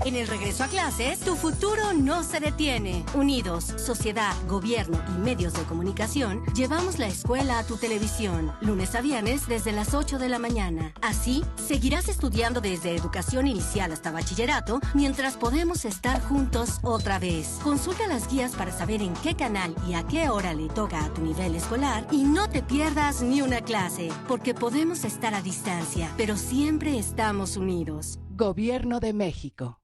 En el regreso a clases, tu futuro no se detiene. Unidos, sociedad, gobierno y medios de comunicación, llevamos la escuela a tu televisión, lunes a viernes desde las 8 de la mañana. Así, seguirás estudiando desde educación inicial hasta bachillerato, mientras podemos estar juntos otra vez. Consulta las guías para saber en qué canal y a qué hora le toca a tu nivel escolar y no te pierdas ni una clase, porque podemos estar a distancia, pero siempre estamos unidos. Gobierno de México.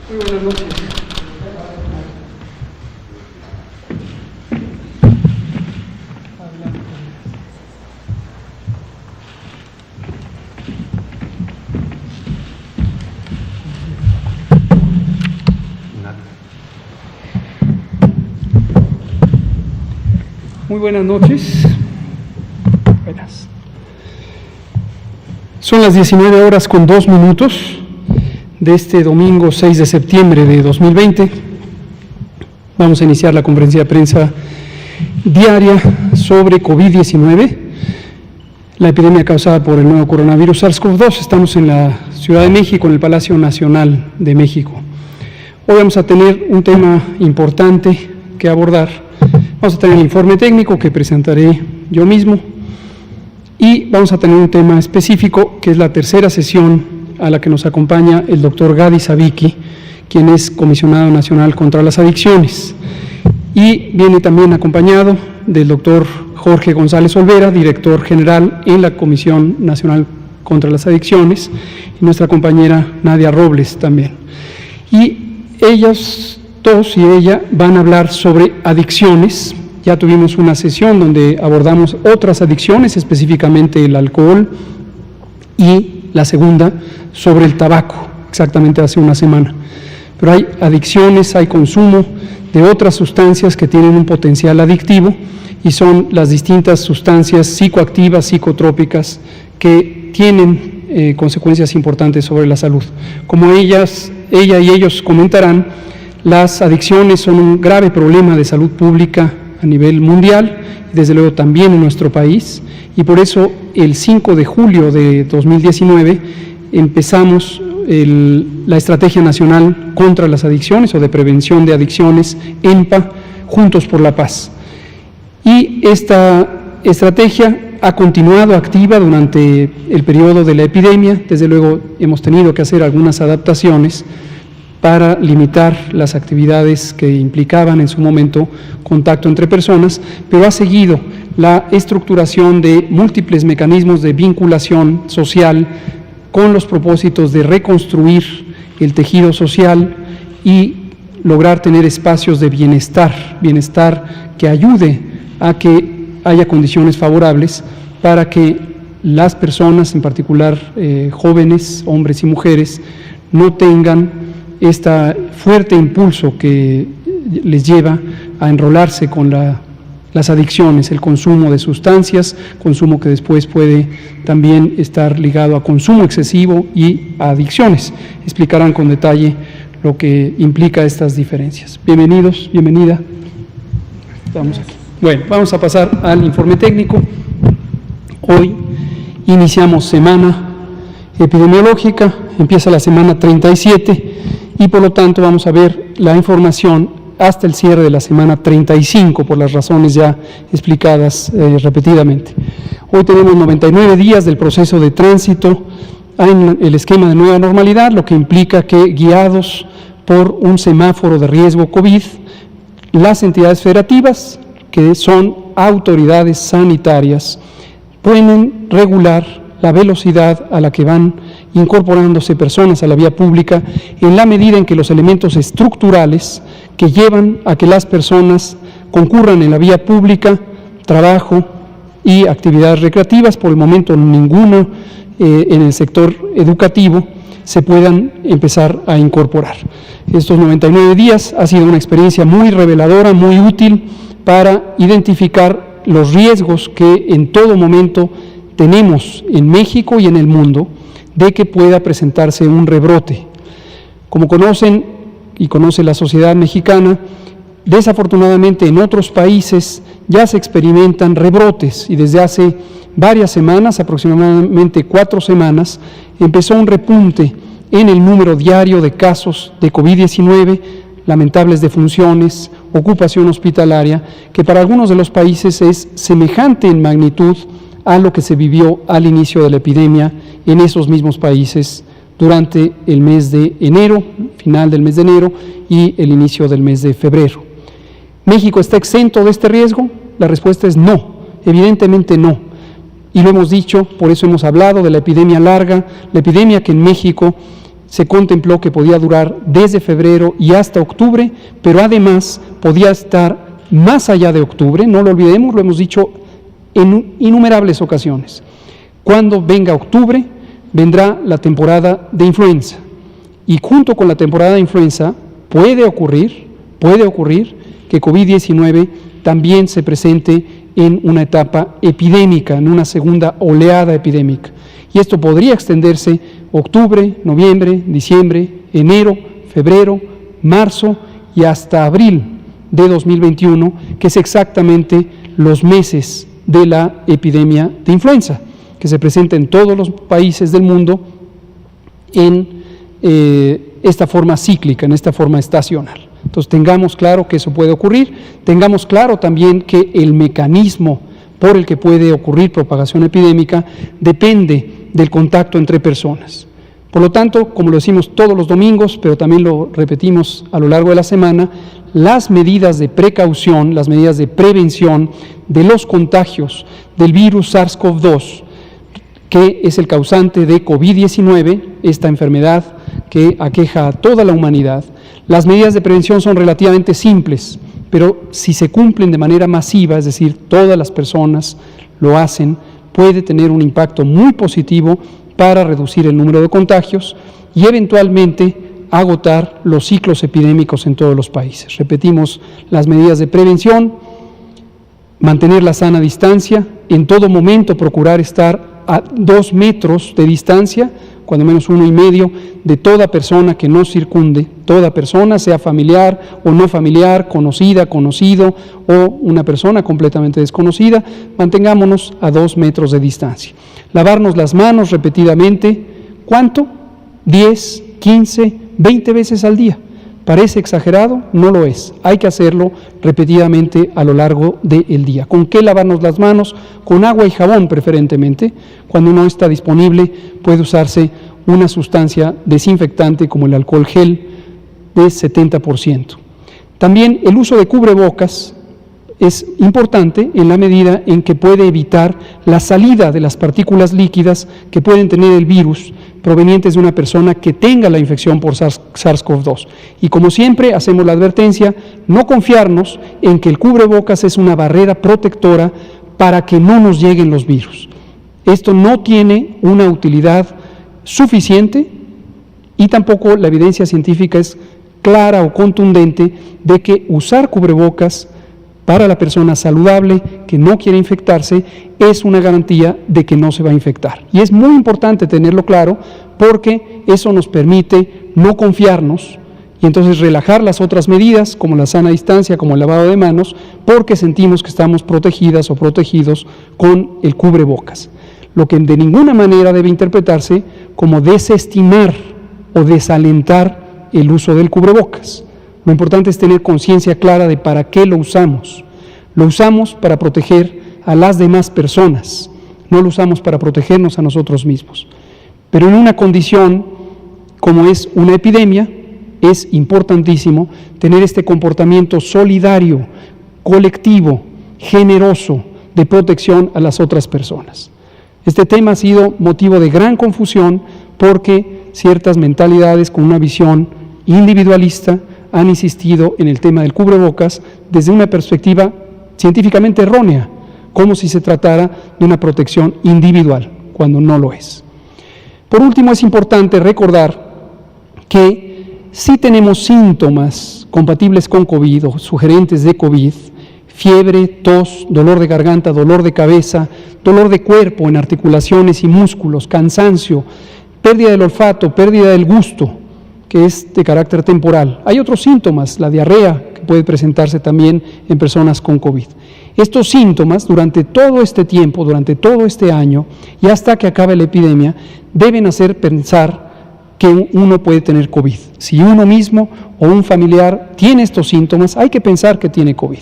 Muy buenas noches. Muy buenas noches. Buenas. Son las 19:02 de este domingo 6 de septiembre de 2020. Vamos a iniciar la conferencia de prensa diaria sobre COVID-19, la epidemia causada por el nuevo coronavirus SARS-CoV-2. Estamos en la Ciudad de México, en el Palacio Nacional de México. Hoy vamos a tener un tema importante que abordar. Vamos a tener el informe técnico que presentaré yo mismo y vamos a tener un tema específico que es la tercera sesión a la que nos acompaña el doctor Gadi Savicki, quien es comisionado nacional contra las adicciones. Y viene también acompañado del doctor Jorge González Olvera, director general en la Comisión Nacional contra las Adicciones, y nuestra compañera Nadia Robles también. Y ellos dos y ella van a hablar sobre adicciones. Ya tuvimos una sesión donde abordamos otras adicciones, específicamente el alcohol, y la segunda sobre el tabaco, exactamente hace una semana. Pero hay adicciones, hay consumo de otras sustancias que tienen un potencial adictivo y son las distintas sustancias psicoactivas, psicotrópicas, que tienen consecuencias importantes sobre la salud. Como ella y ellos comentarán, las adicciones son un grave problema de salud pública a nivel mundial y desde luego también en nuestro país, y por eso el 5 de julio de 2019 empezamos la Estrategia Nacional contra las Adicciones o de Prevención de Adicciones, ENPA, Juntos por la Paz. Y esta estrategia ha continuado activa durante el periodo de la epidemia. Desde luego hemos tenido que hacer algunas adaptaciones para limitar las actividades que implicaban en su momento contacto entre personas, pero ha seguido la estructuración de múltiples mecanismos de vinculación social con los propósitos de reconstruir el tejido social y lograr tener espacios de bienestar que ayude a que haya condiciones favorables para que las personas, en particular jóvenes, hombres y mujeres, no tengan este fuerte impulso que les lleva a enrolarse con las adicciones, el consumo de sustancias, consumo que después puede también estar ligado a consumo excesivo y a adicciones. Explicarán con detalle lo que implica estas diferencias. Bienvenidos, bienvenida. Estamos aquí. Bueno, vamos a pasar al informe técnico. Hoy iniciamos semana epidemiológica, empieza la semana 37 y por lo tanto vamos a ver la información hasta el cierre de la semana 35 por las razones ya explicadas repetidamente. Hoy tenemos 99 días del proceso de tránsito en el esquema de nueva normalidad, lo que implica que, guiados por un semáforo de riesgo COVID, las entidades federativas, que son autoridades sanitarias, pueden regular la velocidad a la que van incorporándose personas a la vía pública en la medida en que los elementos estructurales que llevan a que las personas concurran en la vía pública, trabajo y actividades recreativas, por el momento ninguno en el sector educativo, se puedan empezar a incorporar. Estos 99 días ha sido una experiencia muy reveladora, muy útil para identificar los riesgos que en todo momento tenemos en México y en el mundo de que pueda presentarse un rebrote. Como conocen y conoce la sociedad mexicana, desafortunadamente en otros países ya se experimentan rebrotes y desde hace varias semanas, aproximadamente 4 semanas, empezó un repunte en el número diario de casos de COVID-19, lamentables defunciones, ocupación hospitalaria, que para algunos de los países es semejante en magnitud a lo que se vivió al inicio de la epidemia en esos mismos países durante el mes de enero, final del mes de enero y el inicio del mes de febrero. ¿México está exento de este riesgo? La respuesta es no, evidentemente no. Y lo hemos dicho, por eso hemos hablado de la epidemia larga, la epidemia que en México se contempló que podía durar desde febrero y hasta octubre, pero además podía estar más allá de octubre, no lo olvidemos, lo hemos dicho en innumerables ocasiones. Cuando venga octubre, vendrá la temporada de influenza. Y junto con la temporada de influenza puede ocurrir que COVID-19 también se presente en una etapa epidémica, en una segunda oleada epidémica. Y esto podría extenderse octubre, noviembre, diciembre, enero, febrero, marzo y hasta abril de 2021, que es exactamente los meses de la epidemia de influenza, que se presenta en todos los países del mundo en esta forma cíclica, en esta forma estacional. Entonces tengamos claro que eso puede ocurrir, tengamos claro también que el mecanismo por el que puede ocurrir propagación epidémica depende del contacto entre personas. Por lo tanto, como lo decimos todos los domingos, pero también lo repetimos a lo largo de la semana, las medidas de precaución, las medidas de prevención de los contagios del virus SARS-CoV-2, que es el causante de COVID-19, esta enfermedad que aqueja a toda la humanidad, las medidas de prevención son relativamente simples, pero si se cumplen de manera masiva, es decir, todas las personas lo hacen, puede tener un impacto muy positivo para reducir el número de contagios y eventualmente agotar los ciclos epidémicos en todos los países. Repetimos las medidas de prevención, mantener la sana distancia, en todo momento procurar estar a 2 metros de distancia, cuando menos 1,5 de toda persona que nos circunde, toda persona, sea familiar o no familiar, conocida, conocido o una persona completamente desconocida, mantengámonos a 2 metros de distancia. Lavarnos las manos repetidamente, ¿cuánto? 10, 15, 20 veces al día. ¿Parece exagerado? No lo es. Hay que hacerlo repetidamente a lo largo del día. ¿Con qué lavarnos las manos? Con agua y jabón preferentemente. Cuando no está disponible puede usarse una sustancia desinfectante como el alcohol gel de 70%. También el uso de cubrebocas es importante en la medida en que puede evitar la salida de las partículas líquidas que pueden tener el virus provenientes de una persona que tenga la infección por SARS-CoV-2. Y como siempre hacemos la advertencia, no confiarnos en que el cubrebocas es una barrera protectora para que no nos lleguen los virus. Esto no tiene una utilidad suficiente y tampoco la evidencia científica es clara o contundente de que usar cubrebocas para la persona saludable que no quiere infectarse es una garantía de que no se va a infectar. Y es muy importante tenerlo claro porque eso nos permite no confiarnos y entonces relajar las otras medidas, como la sana distancia, como el lavado de manos, porque sentimos que estamos protegidas o protegidos con el cubrebocas. Lo que de ninguna manera debe interpretarse como desestimar o desalentar el uso del cubrebocas. Lo importante es tener conciencia clara de para qué lo usamos. Lo usamos para proteger a las demás personas, no lo usamos para protegernos a nosotros mismos. Pero en una condición como es una epidemia, es importantísimo tener este comportamiento solidario, colectivo, generoso, de protección a las otras personas. Este tema ha sido motivo de gran confusión porque ciertas mentalidades con una visión individualista han insistido en el tema del cubrebocas desde una perspectiva científicamente errónea, como si se tratara de una protección individual, cuando no lo es. Por último, es importante recordar que si tenemos síntomas compatibles con COVID o sugerentes de COVID, fiebre, tos, dolor de garganta, dolor de cabeza, dolor de cuerpo en articulaciones y músculos, cansancio, pérdida del olfato, pérdida del gusto, que es de carácter temporal. Hay otros síntomas, la diarrea, que puede presentarse también en personas con COVID. Estos síntomas, durante todo este tiempo, durante todo este año, y hasta que acabe la epidemia, deben hacer pensar que uno puede tener COVID. Si uno mismo o un familiar tiene estos síntomas, hay que pensar que tiene COVID.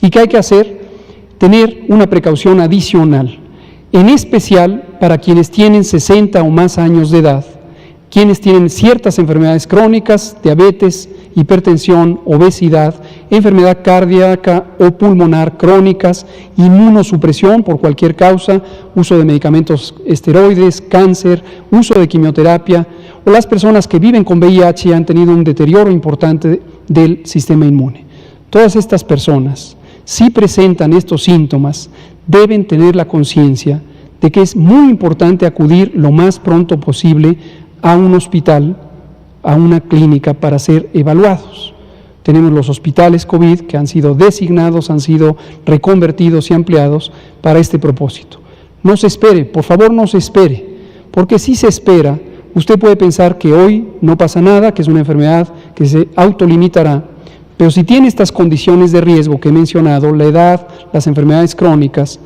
¿Y qué hay que hacer? Tener una precaución adicional, en especial para quienes tienen 60 o más años de edad, quienes tienen ciertas enfermedades crónicas, diabetes, hipertensión, obesidad, enfermedad cardíaca o pulmonar crónicas, inmunosupresión por cualquier causa, uso de medicamentos esteroides, cáncer, uso de quimioterapia, o las personas que viven con VIH y han tenido un deterioro importante del sistema inmune. Todas estas personas, si presentan estos síntomas, deben tener la conciencia de que es muy importante acudir lo más pronto posible a un hospital, a una clínica para ser evaluados. Tenemos los hospitales COVID que han sido designados, han sido reconvertidos y ampliados para este propósito. No se espere, por favor no se espere, porque si se espera, usted puede pensar que hoy no pasa nada, que es una enfermedad que se autolimitará, pero si tiene estas condiciones de riesgo que he mencionado, la edad, las enfermedades crónicas,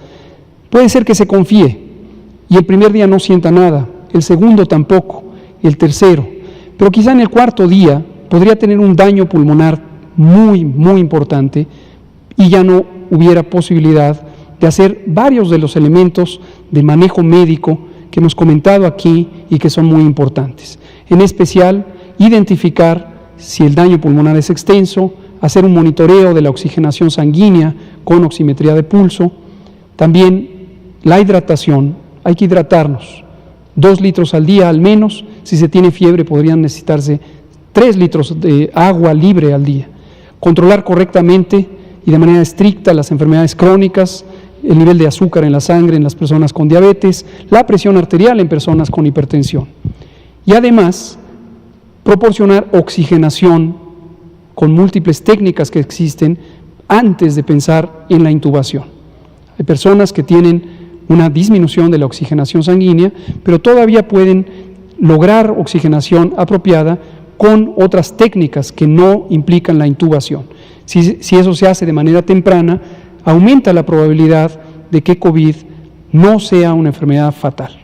puede ser que se confíe y el primer día no sienta nada, el segundo tampoco, el tercero, pero quizá en el cuarto día podría tener un daño pulmonar muy, muy importante y ya no hubiera posibilidad de hacer varios de los elementos de manejo médico que hemos comentado aquí y que son muy importantes. En especial, identificar si el daño pulmonar es extenso, hacer un monitoreo de la oxigenación sanguínea con oximetría de pulso, también la hidratación, hay que hidratarnos, 2 litros al día al menos. Si se tiene fiebre podrían necesitarse 3 litros de agua libre al día. Controlar correctamente y de manera estricta las enfermedades crónicas, el nivel de azúcar en la sangre en las personas con diabetes, la presión arterial en personas con hipertensión. Y además, proporcionar oxigenación con múltiples técnicas que existen antes de pensar en la intubación. Hay personas que tienen una disminución de la oxigenación sanguínea, pero todavía pueden lograr oxigenación apropiada con otras técnicas que no implican la intubación. Si eso se hace de manera temprana, aumenta la probabilidad de que COVID no sea una enfermedad fatal.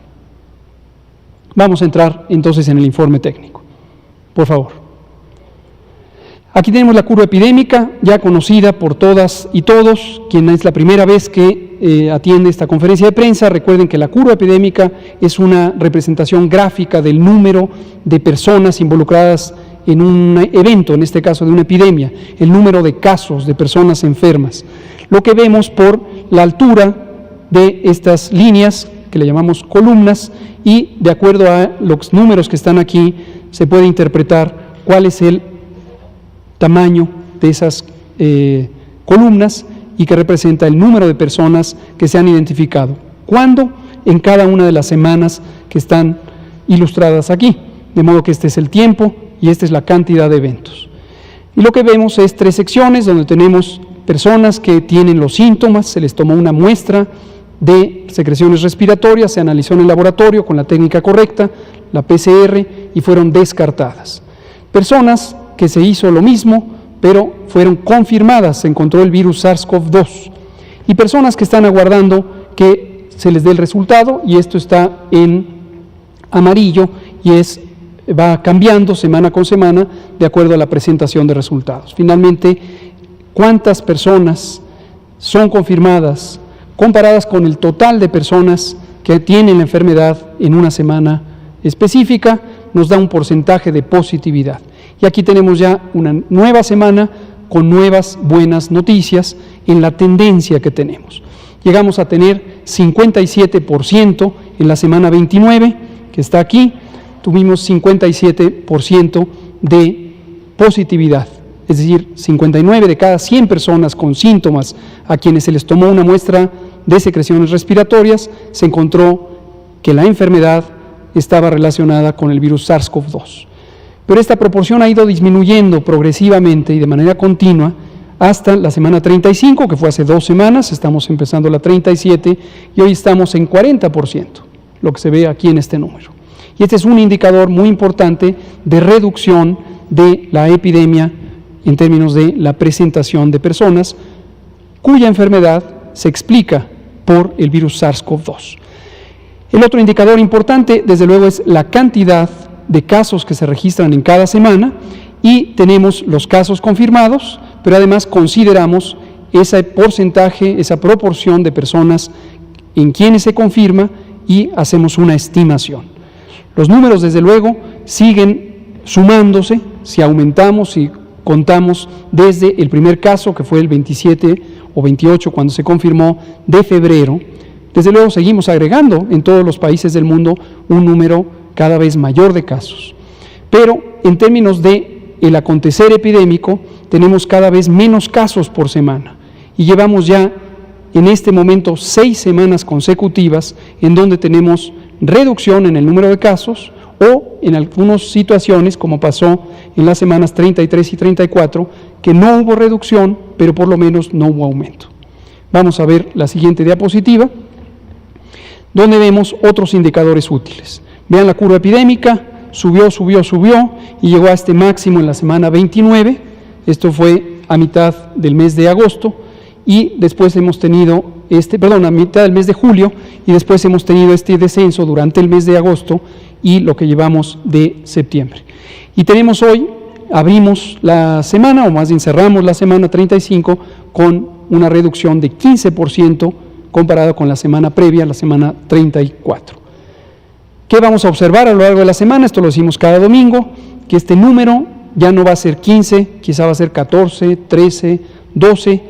Vamos a entrar entonces en el informe técnico. Por favor. Aquí tenemos la curva epidémica, ya conocida por todas y todos. Quien es la primera vez que atiende esta conferencia de prensa, recuerden que la curva epidémica es una representación gráfica del número de personas involucradas en un evento, en este caso de una epidemia, el número de casos de personas enfermas. Lo que vemos por la altura de estas líneas, que le llamamos columnas, y de acuerdo a los números que están aquí, se puede interpretar cuál es el tamaño de esas columnas y que representa el número de personas que se han identificado. ¿Cuándo? En cada una de las semanas que están ilustradas aquí. De modo que este es el tiempo y esta es la cantidad de eventos. Y lo que vemos es 3 secciones donde tenemos personas que tienen los síntomas, se les tomó una muestra de secreciones respiratorias, se analizó en el laboratorio con la técnica correcta, la PCR, y fueron descartadas. Personas que se hizo lo mismo, pero fueron confirmadas, se encontró el virus SARS-CoV-2. Y personas que están aguardando que se les dé el resultado, y esto está en amarillo, y va cambiando semana con semana de acuerdo a la presentación de resultados. Finalmente, ¿cuántas personas son confirmadas comparadas con el total de personas que tienen la enfermedad en una semana específica? Nos da un porcentaje de positividad. Y aquí tenemos ya una nueva semana con nuevas buenas noticias en la tendencia que tenemos. Llegamos a tener 57% en la semana 29, que está aquí, tuvimos 57% de positividad, es decir, 59 de cada 100 personas con síntomas a quienes se les tomó una muestra de secreciones respiratorias, se encontró que la enfermedad estaba relacionada con el virus SARS-CoV-2. Pero esta proporción ha ido disminuyendo progresivamente y de manera continua hasta la semana 35, que fue hace 2 semanas, estamos empezando la 37 y hoy estamos en 40%, lo que se ve aquí en este número. Y este es un indicador muy importante de reducción de la epidemia en términos de la presentación de personas cuya enfermedad se explica por el virus SARS-CoV-2. El otro indicador importante, desde luego, es la cantidad de casos que se registran en cada semana, y tenemos los casos confirmados, pero además consideramos ese porcentaje, esa proporción de personas en quienes se confirma y hacemos una estimación. Los números, desde luego, siguen sumándose si aumentamos y contamos desde el primer caso, que fue el 27 o 28, cuando se confirmó, de febrero. Desde luego seguimos agregando en todos los países del mundo un número cada vez mayor de casos. Pero en términos de el acontecer epidémico, tenemos cada vez menos casos por semana. Y llevamos ya en este momento 6 semanas consecutivas en donde tenemos reducción en el número de casos, o en algunas situaciones, como pasó en las semanas 33 y 34, que no hubo reducción, pero por lo menos no hubo aumento. Vamos a ver la siguiente diapositiva, donde vemos otros indicadores útiles. Vean la curva epidémica, subió y llegó a este máximo en la semana 29, esto fue a mitad del mes de agosto, y después hemos tenido a mitad del mes de julio, y después hemos tenido este descenso durante el mes de agosto y lo que llevamos de septiembre. Y tenemos hoy, abrimos la semana, o más bien cerramos la semana 35 con una reducción de 15% comparado con la semana previa, la semana 34. ¿Qué vamos a observar a lo largo de la semana? Esto lo decimos cada domingo, que este número ya no va a ser 15, quizá va a ser 14, 13, 12,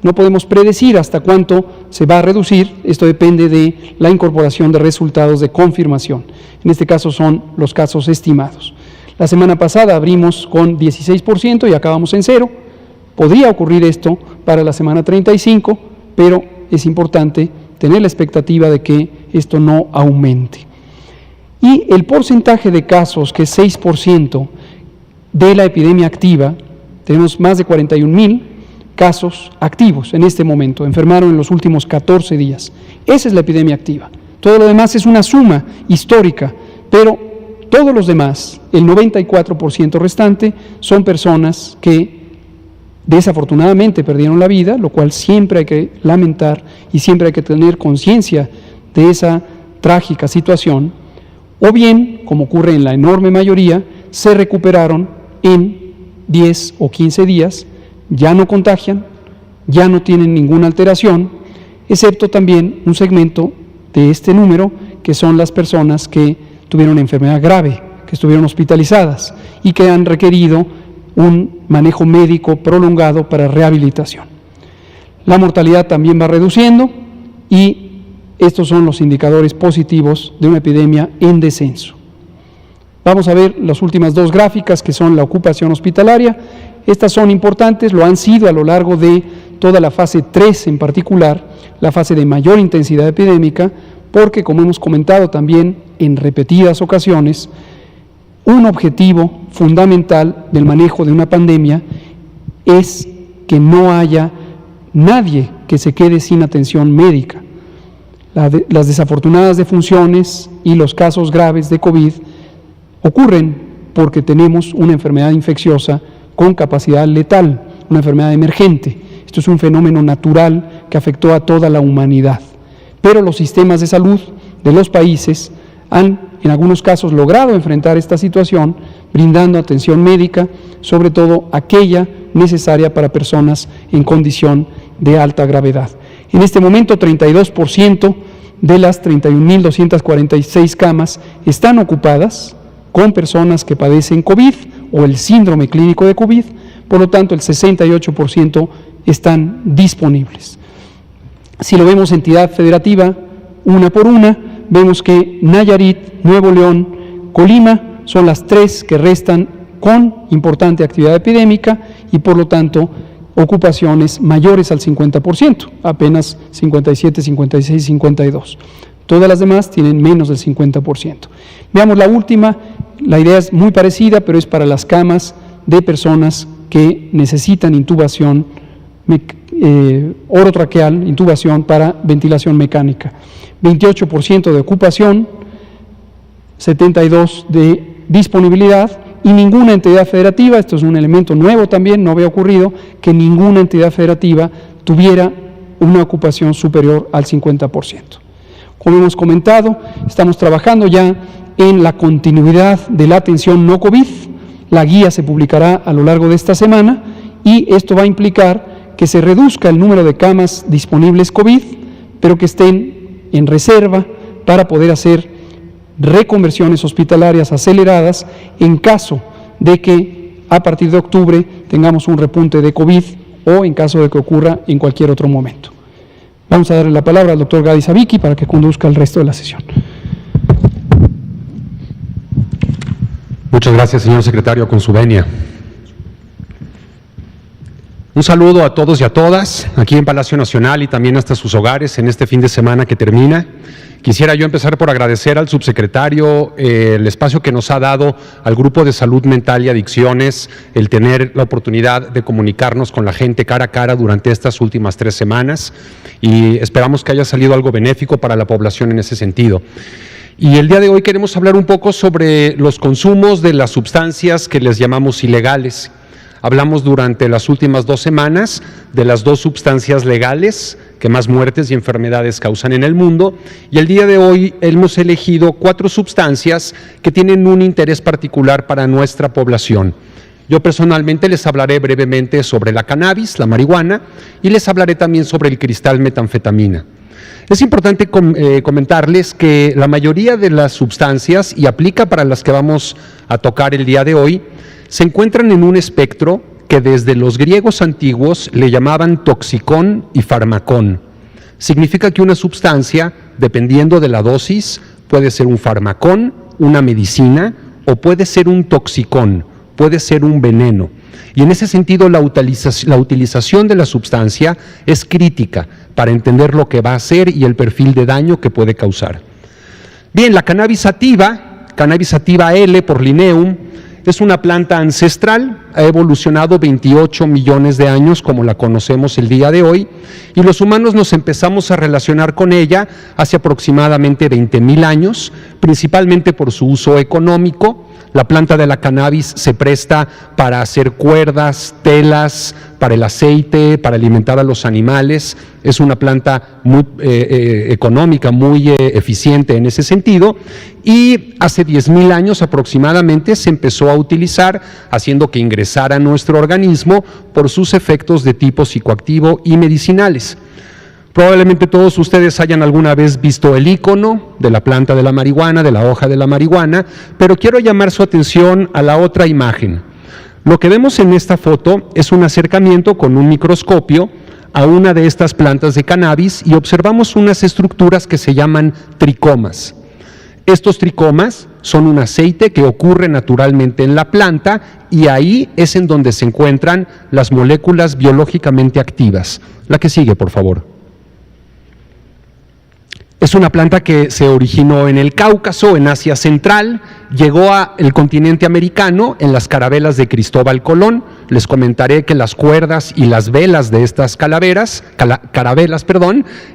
no podemos predecir hasta cuánto se va a reducir, esto depende de la incorporación de resultados de confirmación. En este caso son los casos estimados. La semana pasada abrimos con 16% y acabamos en 0. Podría ocurrir esto para la semana 35, pero es importante tener la expectativa de que esto no aumente. Y el porcentaje de casos, que es 6% de la epidemia activa, tenemos más de 41,000 casos activos en este momento, enfermaron en los últimos 14 días. Esa es la epidemia activa. Todo lo demás es una suma histórica, pero todos los demás, el 94% restante, son personas que desafortunadamente perdieron la vida, lo cual siempre hay que lamentar y siempre hay que tener conciencia de esa trágica situación, o bien, como ocurre en la enorme mayoría, se recuperaron en 10 o 15 días, ya no contagian, ya no tienen ninguna alteración, excepto también un segmento de este número, que son las personas que tuvieron enfermedad grave, que estuvieron hospitalizadas y que han requerido un manejo médico prolongado para rehabilitación. La mortalidad también va reduciendo y estos son los indicadores positivos de una epidemia en descenso. Vamos a ver las últimas 2 gráficas, que son la ocupación hospitalaria. Estas son importantes, lo han sido a lo largo de toda la fase 3 en particular, la fase de mayor intensidad epidémica, porque, como hemos comentado también en repetidas ocasiones, un objetivo fundamental del manejo de una pandemia es que no haya nadie que se quede sin atención médica. Las desafortunadas defunciones y los casos graves de COVID ocurren porque tenemos una enfermedad infecciosa con capacidad letal, una enfermedad emergente. Esto es un fenómeno natural que afectó a toda la humanidad. Pero los sistemas de salud de los países han, en algunos casos, logrado enfrentar esta situación, brindando atención médica, sobre todo aquella necesaria para personas en condición de alta gravedad. En este momento, 32% de las 31.246 camas están ocupadas con personas que padecen COVID o el síndrome clínico de COVID, por lo tanto, el 68% están disponibles. Si lo vemos entidad federativa, una por una, vemos que Nayarit, Nuevo León, Colima son las tres que restan con importante actividad epidémica y por lo tanto ocupaciones mayores al 50%, apenas 57, 56, 52. Todas las demás tienen menos del 50%. Veamos la última, la idea es muy parecida, pero es para las camas de personas que necesitan intubación orotraqueal, intubación para ventilación mecánica. 28% de ocupación, 72% de disponibilidad y ninguna entidad federativa, esto es un elemento nuevo también, no había ocurrido que ninguna entidad federativa tuviera una ocupación superior al 50%. Como hemos comentado, estamos trabajando ya en la continuidad de la atención no COVID. La guía se publicará a lo largo de esta semana y esto va a implicar que se reduzca el número de camas disponibles COVID, pero que estén en reserva para poder hacer reconversiones hospitalarias aceleradas en caso de que a partir de octubre tengamos un repunte de COVID o en caso de que ocurra en cualquier otro momento. Vamos a darle la palabra al doctor Gadi Savicki para que conduzca el resto de la sesión. Muchas gracias, señor secretario, con su venia. Un saludo a todos y a todas, aquí en Palacio Nacional y también hasta sus hogares en este fin de semana que termina. Quisiera yo empezar por agradecer al subsecretario el espacio que nos ha dado al Grupo de Salud Mental y Adicciones, el tener la oportunidad de comunicarnos con la gente cara a cara durante estas últimas 3 semanas y esperamos que haya salido algo benéfico para la población en ese sentido. Y el día de hoy queremos hablar un poco sobre los consumos de las sustancias que les llamamos ilegales. Hablamos durante las últimas 2 semanas de las 2 sustancias legales que más muertes y enfermedades causan en el mundo y el día de hoy hemos elegido 4 sustancias que tienen un interés particular para nuestra población. Yo personalmente les hablaré brevemente sobre la cannabis, la marihuana, y les hablaré también sobre el cristal metanfetamina. Es importante comentarles que la mayoría de las sustancias, y aplica para las que vamos a tocar el día de hoy, se encuentran en un espectro que desde los griegos antiguos le llamaban toxicón y farmacón. Significa que una sustancia, dependiendo de la dosis, puede ser un farmacón, una medicina, o puede ser un toxicón, puede ser un veneno. Y en ese sentido la utilización de la sustancia es crítica para entender lo que va a hacer y el perfil de daño que puede causar. Bien, la cannabis sativa L por Linneum, es una planta ancestral, ha evolucionado 28 millones de años como la conocemos el día de hoy y los humanos nos empezamos a relacionar con ella hace aproximadamente 20,000 años, principalmente por su uso económico. La planta de la cannabis se presta para hacer cuerdas, telas, para el aceite, para alimentar a los animales. Es una planta muy económica, muy eficiente en ese sentido. Y hace 10,000 años aproximadamente se empezó a utilizar, haciendo que ingresara a nuestro organismo por sus efectos de tipo psicoactivo y medicinales. Probablemente todos ustedes hayan alguna vez visto el icono de la planta de la marihuana, de la hoja de la marihuana, pero quiero llamar su atención a la otra imagen. Lo que vemos en esta foto es un acercamiento con un microscopio a una de estas plantas de cannabis y observamos unas estructuras que se llaman tricomas. Estos tricomas son un aceite que ocurre naturalmente en la planta y ahí es en donde se encuentran las moléculas biológicamente activas. La que sigue, por favor. Es una planta que se originó en el Cáucaso, en Asia Central, llegó al continente americano en las carabelas de Cristóbal Colón, les comentaré que las cuerdas y las velas de estas carabelas,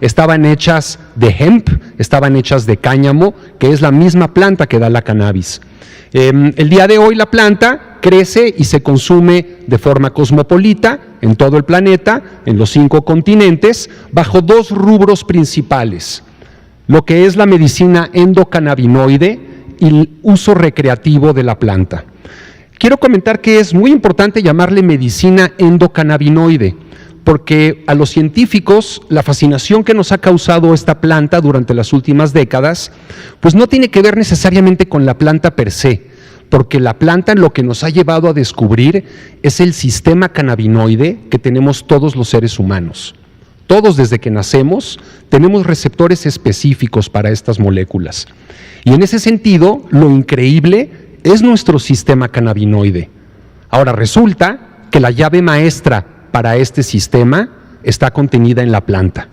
estaban hechas de hemp, estaban hechas de cáñamo, que es la misma planta que da la cannabis. El día de hoy la planta crece y se consume de forma cosmopolita en todo el planeta, en los 5 continentes, bajo 2 rubros principales: lo que es la medicina endocannabinoide y el uso recreativo de la planta. Quiero comentar que es muy importante llamarle medicina endocannabinoide, porque a los científicos la fascinación que nos ha causado esta planta durante las últimas décadas, pues no tiene que ver necesariamente con la planta per se, porque la planta lo que nos ha llevado a descubrir es el sistema cannabinoide que tenemos todos los seres humanos. Todos desde que nacemos tenemos receptores específicos para estas moléculas. Y en ese sentido, lo increíble es nuestro sistema cannabinoide. Ahora resulta que la llave maestra para este sistema está contenida en la planta.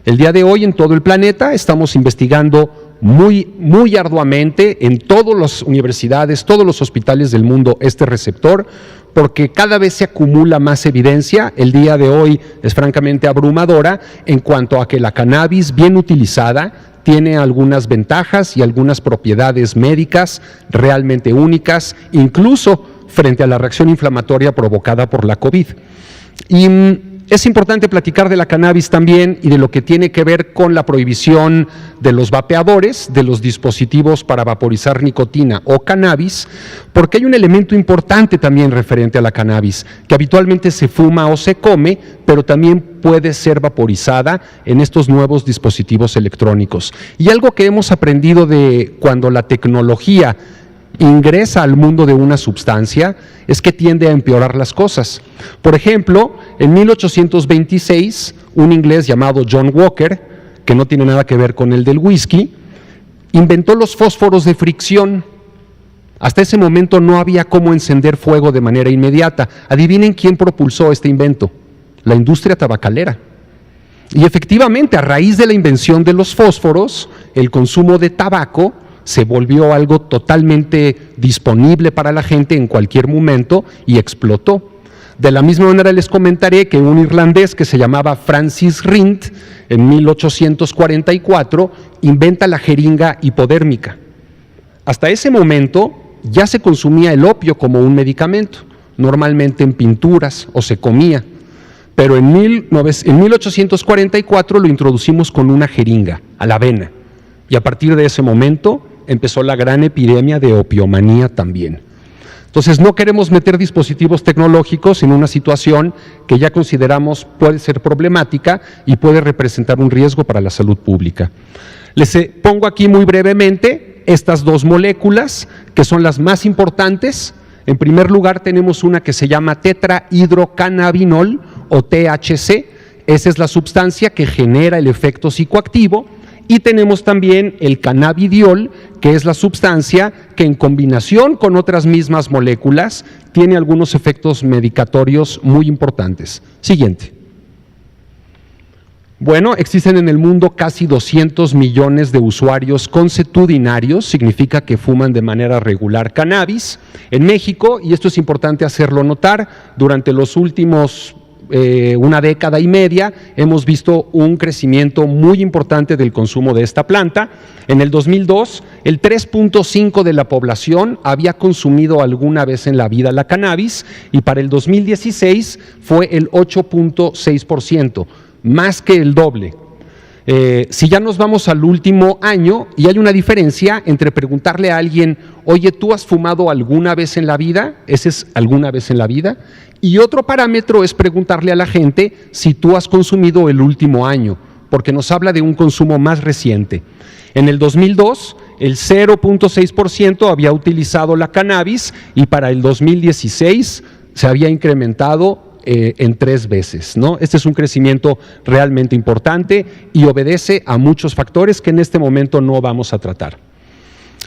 El día de hoy en todo el planeta estamos investigando muy arduamente en todas las universidades, todos los hospitales del mundo este receptor, porque cada vez se acumula más evidencia. El día de hoy es francamente abrumadora en cuanto a que la cannabis bien utilizada tiene algunas ventajas y algunas propiedades médicas realmente únicas, incluso frente a la reacción inflamatoria provocada por la COVID. Y es importante platicar de la cannabis también y de lo que tiene que ver con la prohibición de los vapeadores, de los dispositivos para vaporizar nicotina o cannabis, porque hay un elemento importante también referente a la cannabis, que habitualmente se fuma o se come, pero también puede ser vaporizada en estos nuevos dispositivos electrónicos. Y algo que hemos aprendido de cuando la tecnología ingresa al mundo de una sustancia es que tiende a empeorar las cosas. Por ejemplo, en 1826, un inglés llamado John Walker, que no tiene nada que ver con el del whisky, inventó los fósforos de fricción. Hasta ese momento no había cómo encender fuego de manera inmediata. Adivinen quién propulsó este invento: la industria tabacalera. Y efectivamente, a raíz de la invención de los fósforos, el consumo de tabaco se volvió algo totalmente disponible para la gente en cualquier momento y explotó. De la misma manera les comentaré que un irlandés que se llamaba Francis Rint, en 1844, inventa la jeringa hipodérmica. Hasta ese momento ya se consumía el opio como un medicamento, normalmente en pinturas o se comía, pero en 1844 lo introducimos con una jeringa a la vena, y a partir de ese momento empezó la gran epidemia de opiomanía también. Entonces no queremos meter dispositivos tecnológicos en una situación que ya consideramos puede ser problemática y puede representar un riesgo para la salud pública. Les pongo aquí muy brevemente estas 2 moléculas que son las más importantes. En primer lugar tenemos una que se llama tetrahidrocannabinol o THC. Esa es la sustancia que genera el efecto psicoactivo. Y tenemos también el cannabidiol, que es la sustancia que en combinación con otras mismas moléculas tiene algunos efectos medicatorios muy importantes. Siguiente. Bueno, existen en el mundo casi 200 millones de usuarios consuetudinarios, significa que fuman de manera regular cannabis. En México, y esto es importante hacerlo notar, durante los últimos una década y media hemos visto un crecimiento muy importante del consumo de esta planta. En el 2002, el 3.5% de la población había consumido alguna vez en la vida la cannabis y para el 2016 fue el 8.6%, más que el doble. Si ya nos vamos al último año, y hay una diferencia entre preguntarle a alguien, oye, ¿tú has fumado alguna vez en la vida? Ese es alguna vez en la vida. Y otro parámetro es preguntarle a la gente si tú has consumido el último año, porque nos habla de un consumo más reciente. En el 2002, el 0.6% había utilizado la cannabis y para el 2016 se había incrementado en 3 veces, ¿no? Este es un crecimiento realmente importante y obedece a muchos factores que en este momento no vamos a tratar.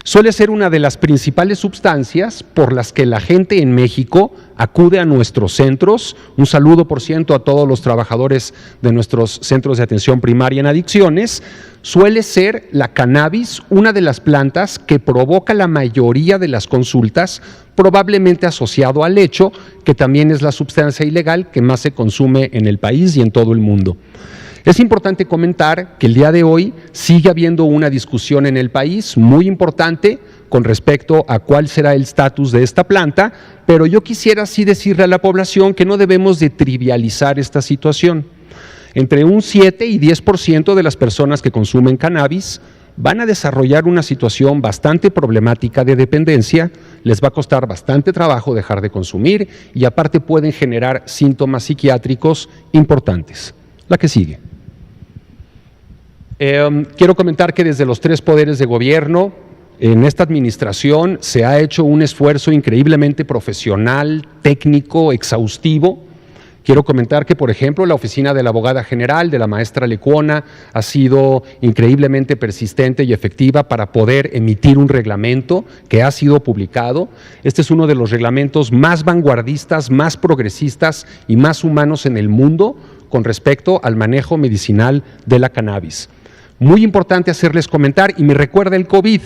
Suele ser una de las principales sustancias por las que la gente en México acude a nuestros centros. Un saludo, por cierto, a todos los trabajadores de nuestros centros de atención primaria en adicciones. Suele ser la cannabis una de las plantas que provoca la mayoría de las consultas, probablemente asociado al hecho que también es la sustancia ilegal que más se consume en el país y en todo el mundo. Es importante comentar que el día de hoy sigue habiendo una discusión en el país muy importante con respecto a cuál será el estatus de esta planta, pero yo quisiera sí decirle a la población que no debemos de trivializar esta situación. Entre un 7 y 10% de las personas que consumen cannabis van a desarrollar una situación bastante problemática de dependencia, les va a costar bastante trabajo dejar de consumir y aparte pueden generar síntomas psiquiátricos importantes. La que sigue. Quiero comentar que desde los 3 poderes de gobierno, en esta administración se ha hecho un esfuerzo increíblemente profesional, técnico, exhaustivo. Quiero comentar que, por ejemplo, la oficina de la abogada general, de la maestra Lecuona, ha sido increíblemente persistente y efectiva para poder emitir un reglamento que ha sido publicado. Este es uno de los reglamentos más vanguardistas, más progresistas y más humanos en el mundo con respecto al manejo medicinal de la cannabis. Muy importante hacerles comentar, y me recuerda el COVID,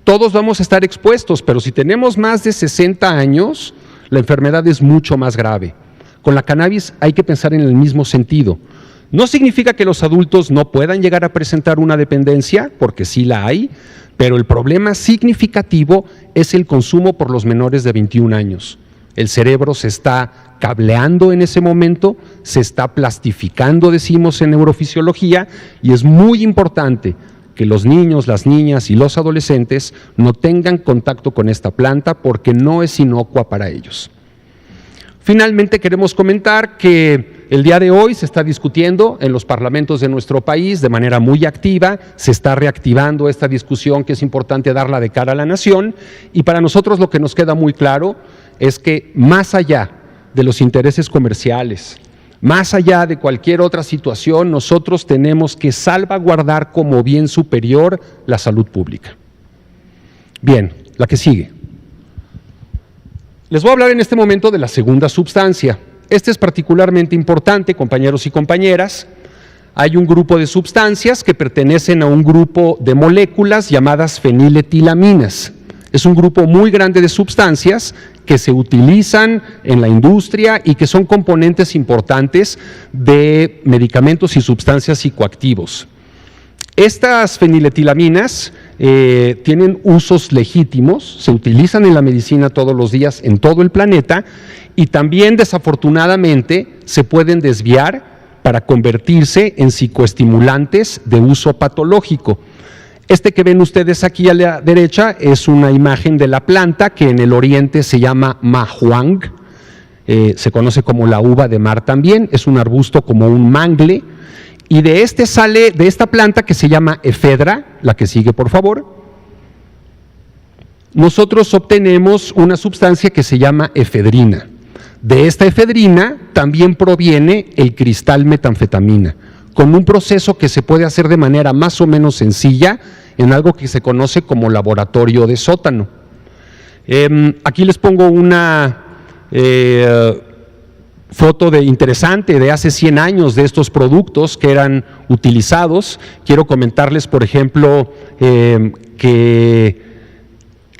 todos vamos a estar expuestos, pero si tenemos más de 60 años, la enfermedad es mucho más grave. Con la cannabis hay que pensar en el mismo sentido. No significa que los adultos no puedan llegar a presentar una dependencia, porque sí la hay, pero el problema significativo es el consumo por los menores de 21 años. El cerebro se está cableando en ese momento, se está plastificando, decimos en neurofisiología, y es muy importante que los niños, las niñas y los adolescentes no tengan contacto con esta planta porque no es inocua para ellos. Finalmente queremos comentar que el día de hoy se está discutiendo en los parlamentos de nuestro país de manera muy activa, se está reactivando esta discusión que es importante darla de cara a la nación, y para nosotros lo que nos queda muy claro es que más allá de los intereses comerciales, más allá de cualquier otra situación, nosotros tenemos que salvaguardar como bien superior la salud pública. Bien, la que sigue. Les voy a hablar en este momento de la segunda sustancia. Este es particularmente importante, compañeros y compañeras. Hay un grupo de sustancias que pertenecen a un grupo de moléculas llamadas feniletilaminas. Es un grupo muy grande de sustancias que se utilizan en la industria y que son componentes importantes de medicamentos y sustancias psicoactivos. Estas feniletilaminas tienen usos legítimos, se utilizan en la medicina todos los días en todo el planeta y también desafortunadamente se pueden desviar para convertirse en psicoestimulantes de uso patológico. Este que ven ustedes aquí a la derecha es una imagen de la planta que en el oriente se llama mahuang, se conoce como la uva de mar también, es un arbusto como un mangle, y de este sale, de esta planta que se llama efedra, la que sigue por favor, nosotros obtenemos una sustancia que se llama efedrina. De esta efedrina también proviene el cristal metanfetamina, con un proceso que se puede hacer de manera más o menos sencilla en algo que se conoce como laboratorio de sótano. Aquí les pongo una foto interesante de hace 100 años de estos productos que eran utilizados. Quiero comentarles, por ejemplo, que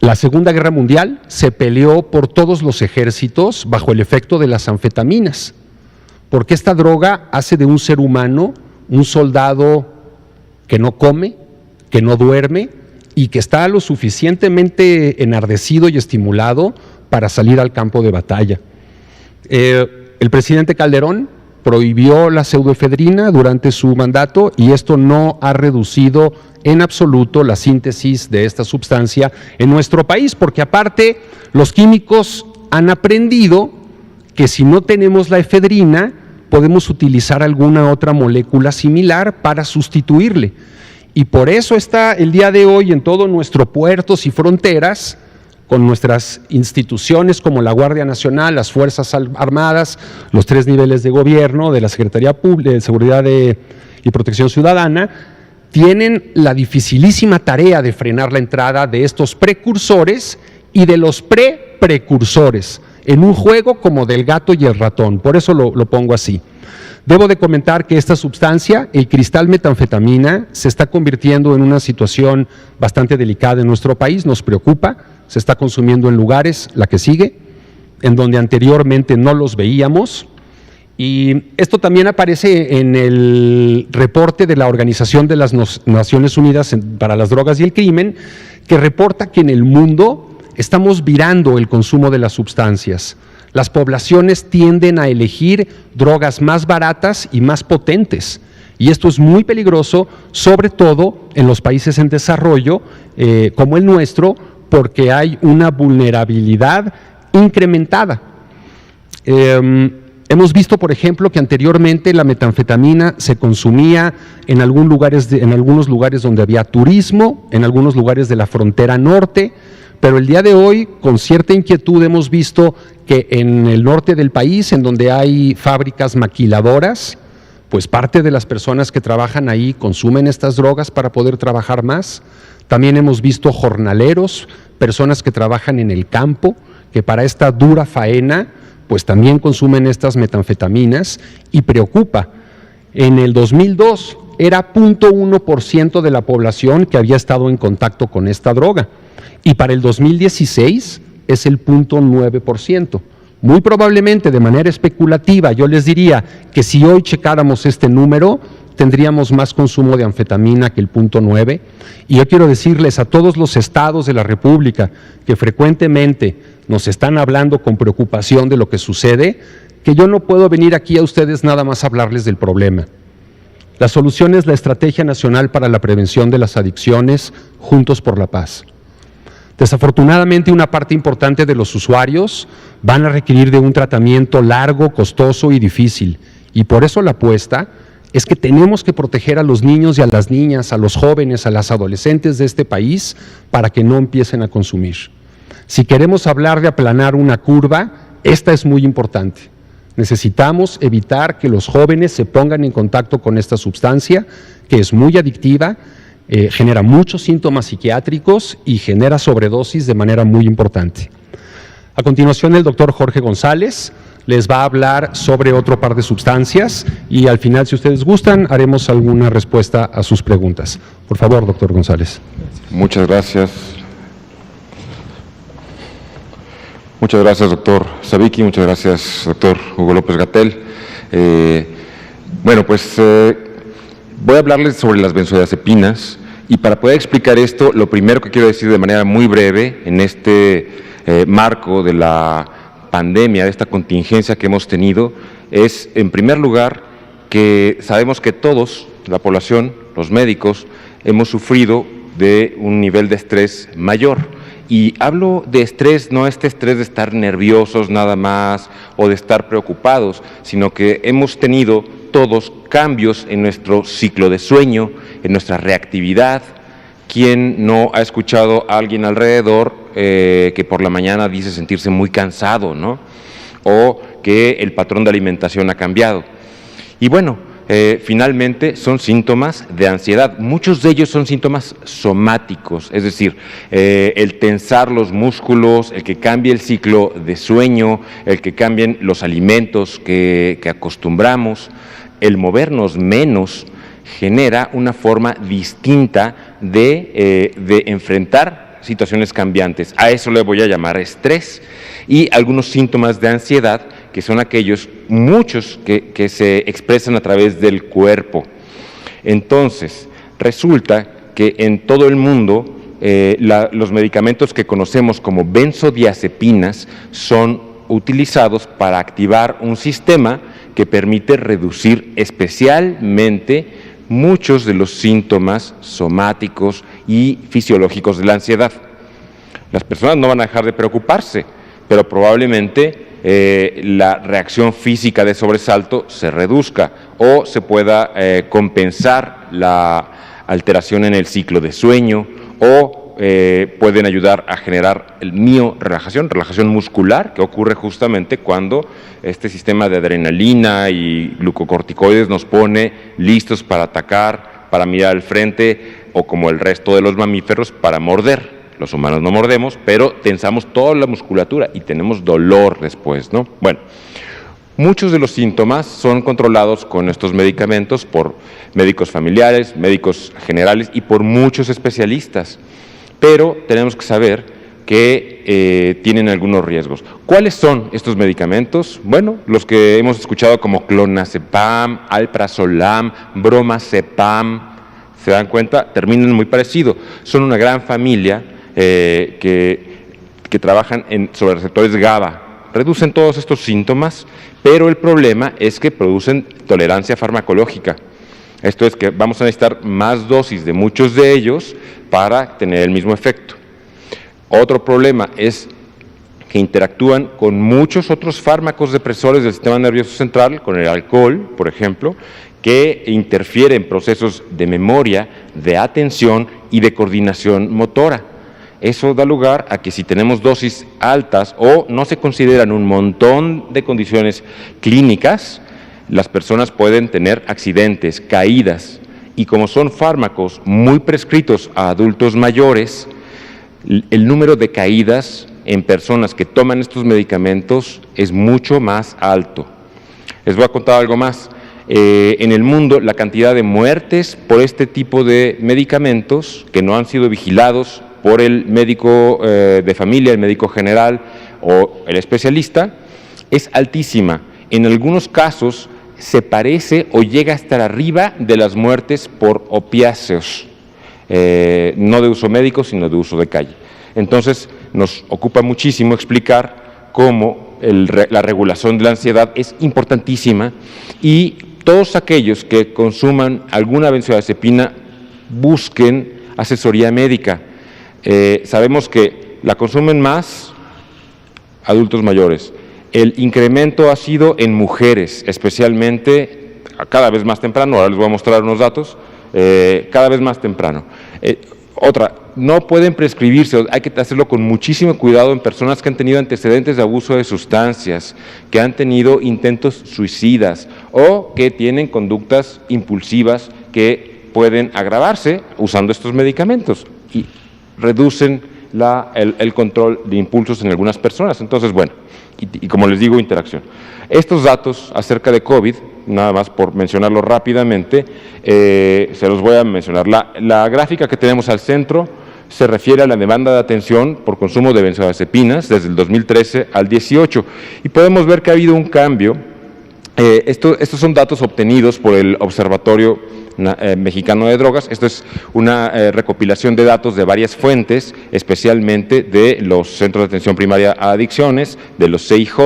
la Segunda Guerra Mundial se peleó por todos los ejércitos bajo el efecto de las anfetaminas, porque esta droga hace de un ser humano un soldado que no come, que no duerme y que está lo suficientemente enardecido y estimulado para salir al campo de batalla. El presidente Calderón prohibió la pseudoefedrina durante su mandato y esto no ha reducido en absoluto la síntesis de esta sustancia en nuestro país, porque aparte los químicos han aprendido que si no tenemos la efedrina podemos utilizar alguna otra molécula similar para sustituirle. Y por eso está el día de hoy en todos nuestros puertos y fronteras, con nuestras instituciones como la Guardia Nacional, las Fuerzas Armadas, los 3 niveles de gobierno, de la Secretaría Pública de Seguridad y Protección Ciudadana, tienen la dificilísima tarea de frenar la entrada de estos precursores y de los precursores en un juego como del gato y el ratón. Por eso lo pongo así. Debo de comentar que esta sustancia, el cristal metanfetamina, se está convirtiendo en una situación bastante delicada en nuestro país, nos preocupa, se está consumiendo en lugares, la que sigue, en donde anteriormente no los veíamos, y esto también aparece en el reporte de la Organización de las Naciones Unidas para las Drogas y el Crimen, que reporta que en el mundo estamos virando el consumo de las sustancias. Las poblaciones tienden a elegir drogas más baratas y más potentes, y esto es muy peligroso, sobre todo en los países en desarrollo, como el nuestro, porque hay una vulnerabilidad incrementada. Hemos visto, por ejemplo, que anteriormente la metanfetamina se consumía en algunos lugares donde había turismo, en algunos lugares de la frontera norte, pero el día de hoy, con cierta inquietud, hemos visto que en el norte del país, en donde hay fábricas maquiladoras, pues parte de las personas que trabajan ahí consumen estas drogas para poder trabajar más. También hemos visto jornaleros, personas que trabajan en el campo, que para esta dura faena, pues también consumen estas metanfetaminas, y preocupa. En el 2002 era 0.1% de la población que había estado en contacto con esta droga, y para el 2016 es el 0.9%. Muy probablemente, de manera especulativa, yo les diría que si hoy checáramos este número, tendríamos más consumo de anfetamina que el 0.9%, y yo quiero decirles a todos los estados de la República que frecuentemente nos están hablando con preocupación de lo que sucede, que yo no puedo venir aquí a ustedes nada más a hablarles del problema. La solución es la Estrategia Nacional para la Prevención de las Adicciones, Juntos por la Paz. Desafortunadamente, una parte importante de los usuarios van a requerir de un tratamiento largo, costoso y difícil, y por eso la apuesta es que tenemos que proteger a los niños y a las niñas, a los jóvenes, a las adolescentes de este país, para que no empiecen a consumir. Si queremos hablar de aplanar una curva, esta es muy importante. Necesitamos evitar que los jóvenes se pongan en contacto con esta sustancia, que es muy adictiva, genera muchos síntomas psiquiátricos y genera sobredosis de manera muy importante. A continuación, el doctor Jorge González les va a hablar sobre otro par de sustancias y al final, si ustedes gustan, haremos alguna respuesta a sus preguntas. Por favor, doctor González. Muchas gracias. Muchas gracias, doctor Sabiki. Muchas gracias, doctor Hugo López-Gatell. Voy a hablarles sobre las benzodiazepinas, y para poder explicar esto, lo primero que quiero decir de manera muy breve en este marco de la pandemia, de esta contingencia que hemos tenido, es, en primer lugar, que sabemos que todos, la población, los médicos, hemos sufrido de un nivel de estrés mayor. Y hablo de estrés, no este estrés de estar nerviosos nada más o de estar preocupados, sino que hemos tenido todos cambios en nuestro ciclo de sueño, en nuestra reactividad. ¿Quién no ha escuchado a alguien alrededor que por la mañana dice sentirse muy cansado, ¿no? O que el patrón de alimentación ha cambiado. Y bueno, finalmente son síntomas de ansiedad. Muchos de ellos son síntomas somáticos, es decir, el tensar los músculos, el que cambie el ciclo de sueño, el que cambien los alimentos que acostumbramos, el movernos menos genera una forma distinta de enfrentar situaciones cambiantes. A eso le voy a llamar estrés. Y algunos síntomas de ansiedad, que son aquellos, muchos que se expresan a través del cuerpo. Entonces, resulta que en todo el mundo los medicamentos que conocemos como benzodiazepinas son utilizados para activar un sistema que permite reducir especialmente muchos de los síntomas somáticos y fisiológicos de la ansiedad. Las personas no van a dejar de preocuparse, pero probablemente la reacción física de sobresalto se reduzca o se pueda compensar la alteración en el ciclo de sueño, o pueden ayudar a generar el miorelajación, relajación muscular, que ocurre justamente cuando este sistema de adrenalina y glucocorticoides nos pone listos para atacar, para mirar al frente o como el resto de los mamíferos para morder. Los humanos no mordemos, pero tensamos toda la musculatura y tenemos dolor después, ¿no? Bueno, muchos de los síntomas son controlados con estos medicamentos por médicos familiares, médicos generales y por muchos especialistas, pero tenemos que saber que tienen algunos riesgos. ¿Cuáles son estos medicamentos? Bueno, los que hemos escuchado como clonazepam, alprazolam, bromazepam, ¿se dan cuenta? Terminan muy parecido. Son una gran familia que trabajan sobre receptores GABA. Reducen todos estos síntomas, pero el problema es que producen tolerancia farmacológica. Esto es que vamos a necesitar más dosis de muchos de ellos para tener el mismo efecto. Otro problema es que interactúan con muchos otros fármacos depresores del sistema nervioso central, con el alcohol, por ejemplo, que interfieren en procesos de memoria, de atención y de coordinación motora. Eso da lugar a que si tenemos dosis altas o no se consideran un montón de condiciones clínicas, las personas pueden tener accidentes, caídas, y como son fármacos muy prescritos a adultos mayores, el número de caídas en personas que toman estos medicamentos es mucho más alto. Les voy a contar algo más. En el mundo, la cantidad de muertes por este tipo de medicamentos que no han sido vigilados por el médico de familia, el médico general o el especialista, es altísima. En algunos casos se parece o llega a estar arriba de las muertes por opiáceos, no de uso médico, sino de uso de calle. Entonces, nos ocupa muchísimo explicar cómo la regulación de la ansiedad es importantísima y todos aquellos que consuman alguna benzodiazepina busquen asesoría médica. Sabemos que la consumen más adultos mayores. El incremento ha sido en mujeres, especialmente cada vez más temprano. Ahora les voy a mostrar unos datos, cada vez más temprano. Otra, no pueden prescribirse, hay que hacerlo con muchísimo cuidado en personas que han tenido antecedentes de abuso de sustancias, que han tenido intentos suicidas o que tienen conductas impulsivas que pueden agravarse usando estos medicamentos y reducen el control de impulsos en algunas personas. Entonces, bueno, y como les digo, interacción. Estos datos acerca de COVID, nada más por mencionarlo rápidamente, se los voy a mencionar. La gráfica que tenemos al centro se refiere a la demanda de atención por consumo de benzodiazepinas desde el 2013 al 18 y podemos ver que ha habido un cambio. Estos son datos obtenidos por el Observatorio Mexicano de Drogas. Esto es una recopilación de datos de varias fuentes, especialmente de los Centros de Atención Primaria a Adicciones, de los CIJ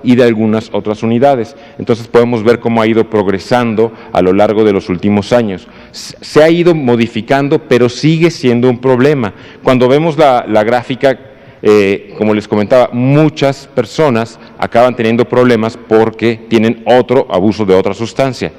y de algunas otras unidades. Entonces podemos ver cómo ha ido progresando a lo largo de los últimos años. Se ha ido modificando, pero sigue siendo un problema. Cuando vemos la gráfica, como les comentaba, muchas personas acaban teniendo problemas porque tienen otro abuso de otra sustancia.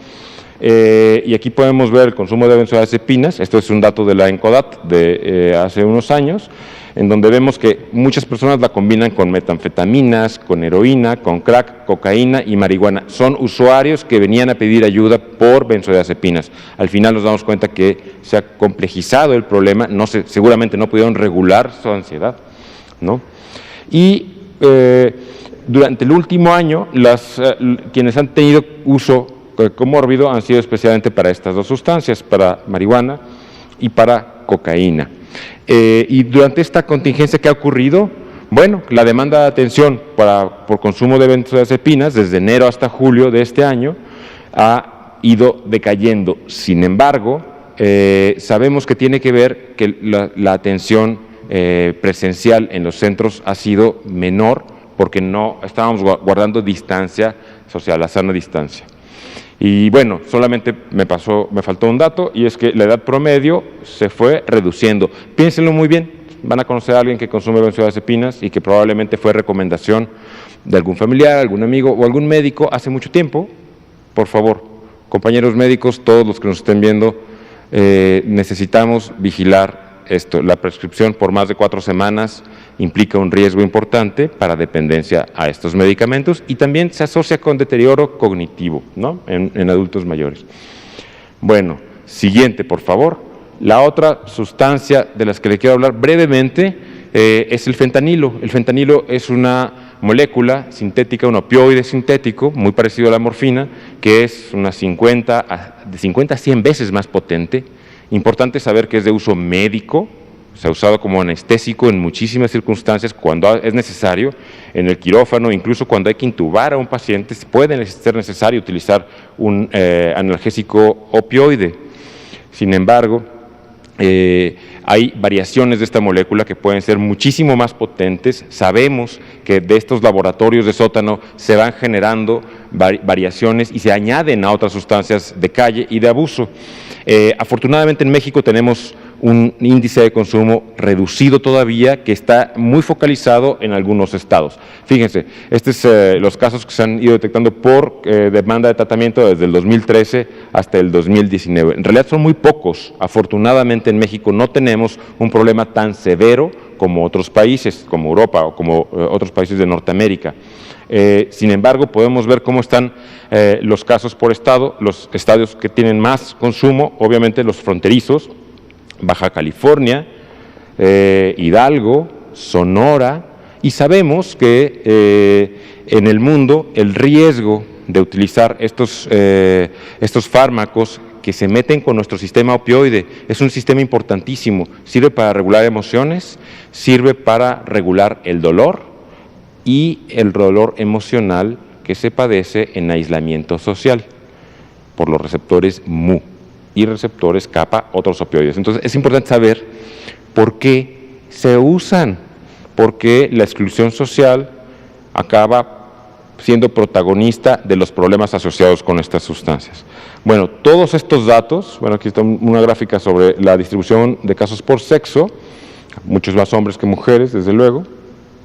Y aquí podemos ver el consumo de benzodiazepinas. Esto es un dato de la ENCODAT de hace unos años, en donde vemos que muchas personas la combinan con metanfetaminas, con heroína, con crack, cocaína y marihuana. Son usuarios que venían a pedir ayuda por benzodiazepinas. Al final nos damos cuenta que se ha complejizado el problema, seguramente no pudieron regular su ansiedad, ¿no? Y durante el último año, quienes han tenido uso comórbido han sido especialmente para estas dos sustancias, para marihuana y para cocaína. Y durante esta contingencia, ¿qué ha ocurrido? Bueno, la demanda de atención por consumo de benzodiazepinas desde enero hasta julio de este año ha ido decayendo. Sin embargo, sabemos que tiene que ver que la atención presencial en los centros ha sido menor porque no estábamos guardando distancia social, la sana distancia. Y bueno, solamente me faltó un dato, y es que la edad promedio se fue reduciendo. Piénsenlo muy bien, van a conocer a alguien que consume benzodiazepinas y que probablemente fue recomendación de algún familiar, algún amigo o algún médico hace mucho tiempo. Por favor, compañeros médicos, todos los que nos estén viendo, necesitamos vigilar esto. La prescripción por más de 4 semanas implica un riesgo importante para dependencia a estos medicamentos y también se asocia con deterioro cognitivo, ¿no? en adultos mayores. Bueno, Siguiente, por favor. La otra sustancia de las que le quiero hablar brevemente es el fentanilo. El fentanilo es una molécula sintética, un opioide sintético, muy parecido a la morfina, que es unas de 50 a 100 veces más potente. Importante saber que es de uso médico, se ha usado como anestésico en muchísimas circunstancias cuando es necesario, en el quirófano, incluso cuando hay que intubar a un paciente, puede ser necesario utilizar un analgésico opioide. Sin embargo, hay variaciones de esta molécula que pueden ser muchísimo más potentes. Sabemos que de estos laboratorios de sótano se van generando variaciones y se añaden a otras sustancias de calle y de abuso. Afortunadamente en México tenemos un índice de consumo reducido todavía que está muy focalizado en algunos estados. Fíjense, estos son los casos que se han ido detectando por demanda de tratamiento desde el 2013 hasta el 2019. En realidad son muy pocos. Afortunadamente en México no tenemos un problema tan severo como otros países, como Europa o como otros países de Norteamérica. Sin embargo, podemos ver cómo están los casos por estado, los estados que tienen más consumo, obviamente los fronterizos, Baja California, Hidalgo, Sonora, y sabemos que en el mundo el riesgo de utilizar estos fármacos que se meten con nuestro sistema opioide es un sistema importantísimo, sirve para regular emociones, sirve para regular el dolor y el dolor emocional que se padece en aislamiento social por los receptores Mu y receptores kappa, otros opioides. Entonces es importante saber por qué se usan, por qué la exclusión social acaba siendo protagonista de los problemas asociados con estas sustancias. Bueno, todos estos datos, bueno, aquí está una gráfica sobre la distribución de casos por sexo, muchos más hombres que mujeres, desde luego.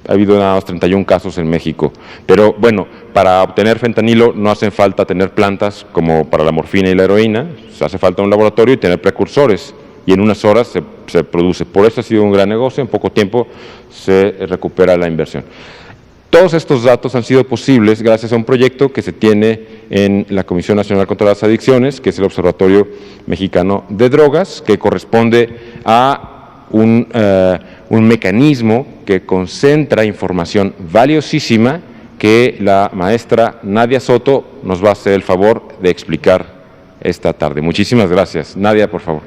Ha habido nada más 31 casos en México, pero bueno, para obtener fentanilo no hacen falta tener plantas como para la morfina y la heroína, hace falta un laboratorio y tener precursores, y en unas horas se produce. Por eso ha sido un gran negocio, en poco tiempo se recupera la inversión. Todos estos datos han sido posibles gracias a un proyecto que se tiene en la Comisión Nacional contra las Adicciones, que es el Observatorio Mexicano de Drogas, que corresponde a un mecanismo que concentra información valiosísima que la maestra Nadia Soto nos va a hacer el favor de explicar esta tarde. Muchísimas gracias. Nadia, por favor.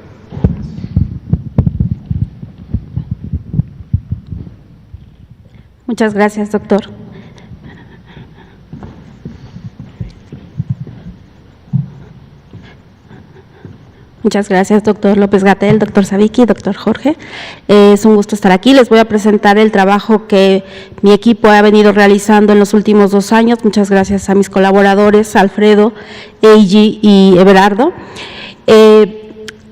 Muchas gracias, doctor. Muchas gracias, doctor López-Gatell, doctor Savicki, doctor Jorge. Es un gusto estar aquí. Les voy a presentar el trabajo que mi equipo ha venido realizando en los últimos 2 años. Muchas gracias a mis colaboradores, Alfredo, Eiji y Everardo.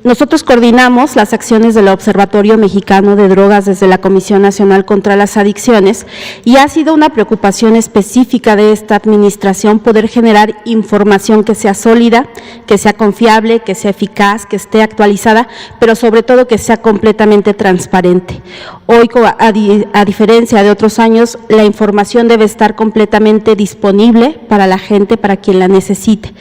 Nosotros coordinamos las acciones del Observatorio Mexicano de Drogas desde la Comisión Nacional contra las Adicciones y ha sido una preocupación específica de esta administración poder generar información que sea sólida, que sea confiable, que sea eficaz, que esté actualizada, pero sobre todo que sea completamente transparente. Hoy, a diferencia de otros años, la información debe estar completamente disponible para la gente, para quien la necesite.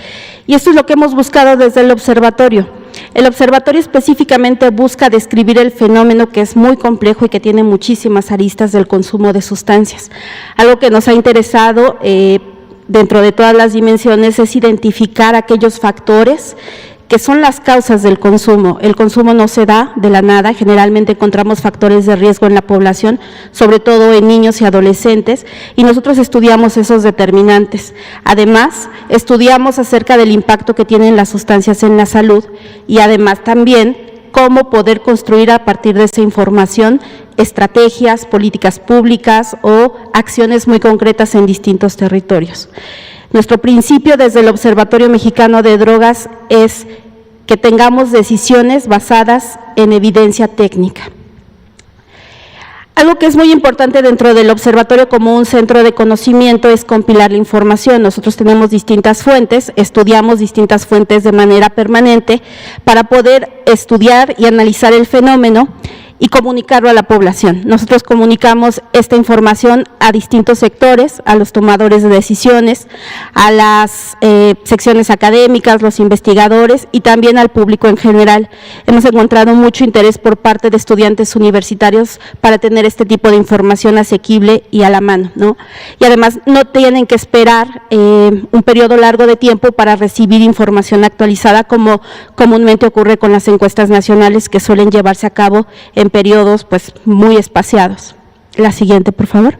Y esto es lo que hemos buscado desde el observatorio. El observatorio específicamente busca describir el fenómeno que es muy complejo y que tiene muchísimas aristas del consumo de sustancias. Algo que nos ha interesado dentro de todas las dimensiones es identificar aquellos factores que son las causas del consumo. El consumo no se da de la nada, generalmente encontramos factores de riesgo en la población, sobre todo en niños y adolescentes, y nosotros estudiamos esos determinantes. Además, estudiamos acerca del impacto que tienen las sustancias en la salud y además también cómo poder construir a partir de esa información estrategias, políticas públicas o acciones muy concretas en distintos territorios. Nuestro principio desde el Observatorio Mexicano de Drogas es que tengamos decisiones basadas en evidencia técnica. Algo que es muy importante dentro del observatorio como un centro de conocimiento es compilar la información. Nosotros tenemos distintas fuentes, estudiamos distintas fuentes de manera permanente para poder estudiar y analizar el fenómeno y comunicarlo a la población. Nosotros comunicamos esta información a distintos sectores, a los tomadores de decisiones, a las secciones académicas, los investigadores y también al público en general. Hemos encontrado mucho interés por parte de estudiantes universitarios para tener este tipo de información asequible y a la mano, ¿no? Y además no tienen que esperar un periodo largo de tiempo para recibir información actualizada, como comúnmente ocurre con las encuestas nacionales que suelen llevarse a cabo en periodos pues muy espaciados. La siguiente, por favor.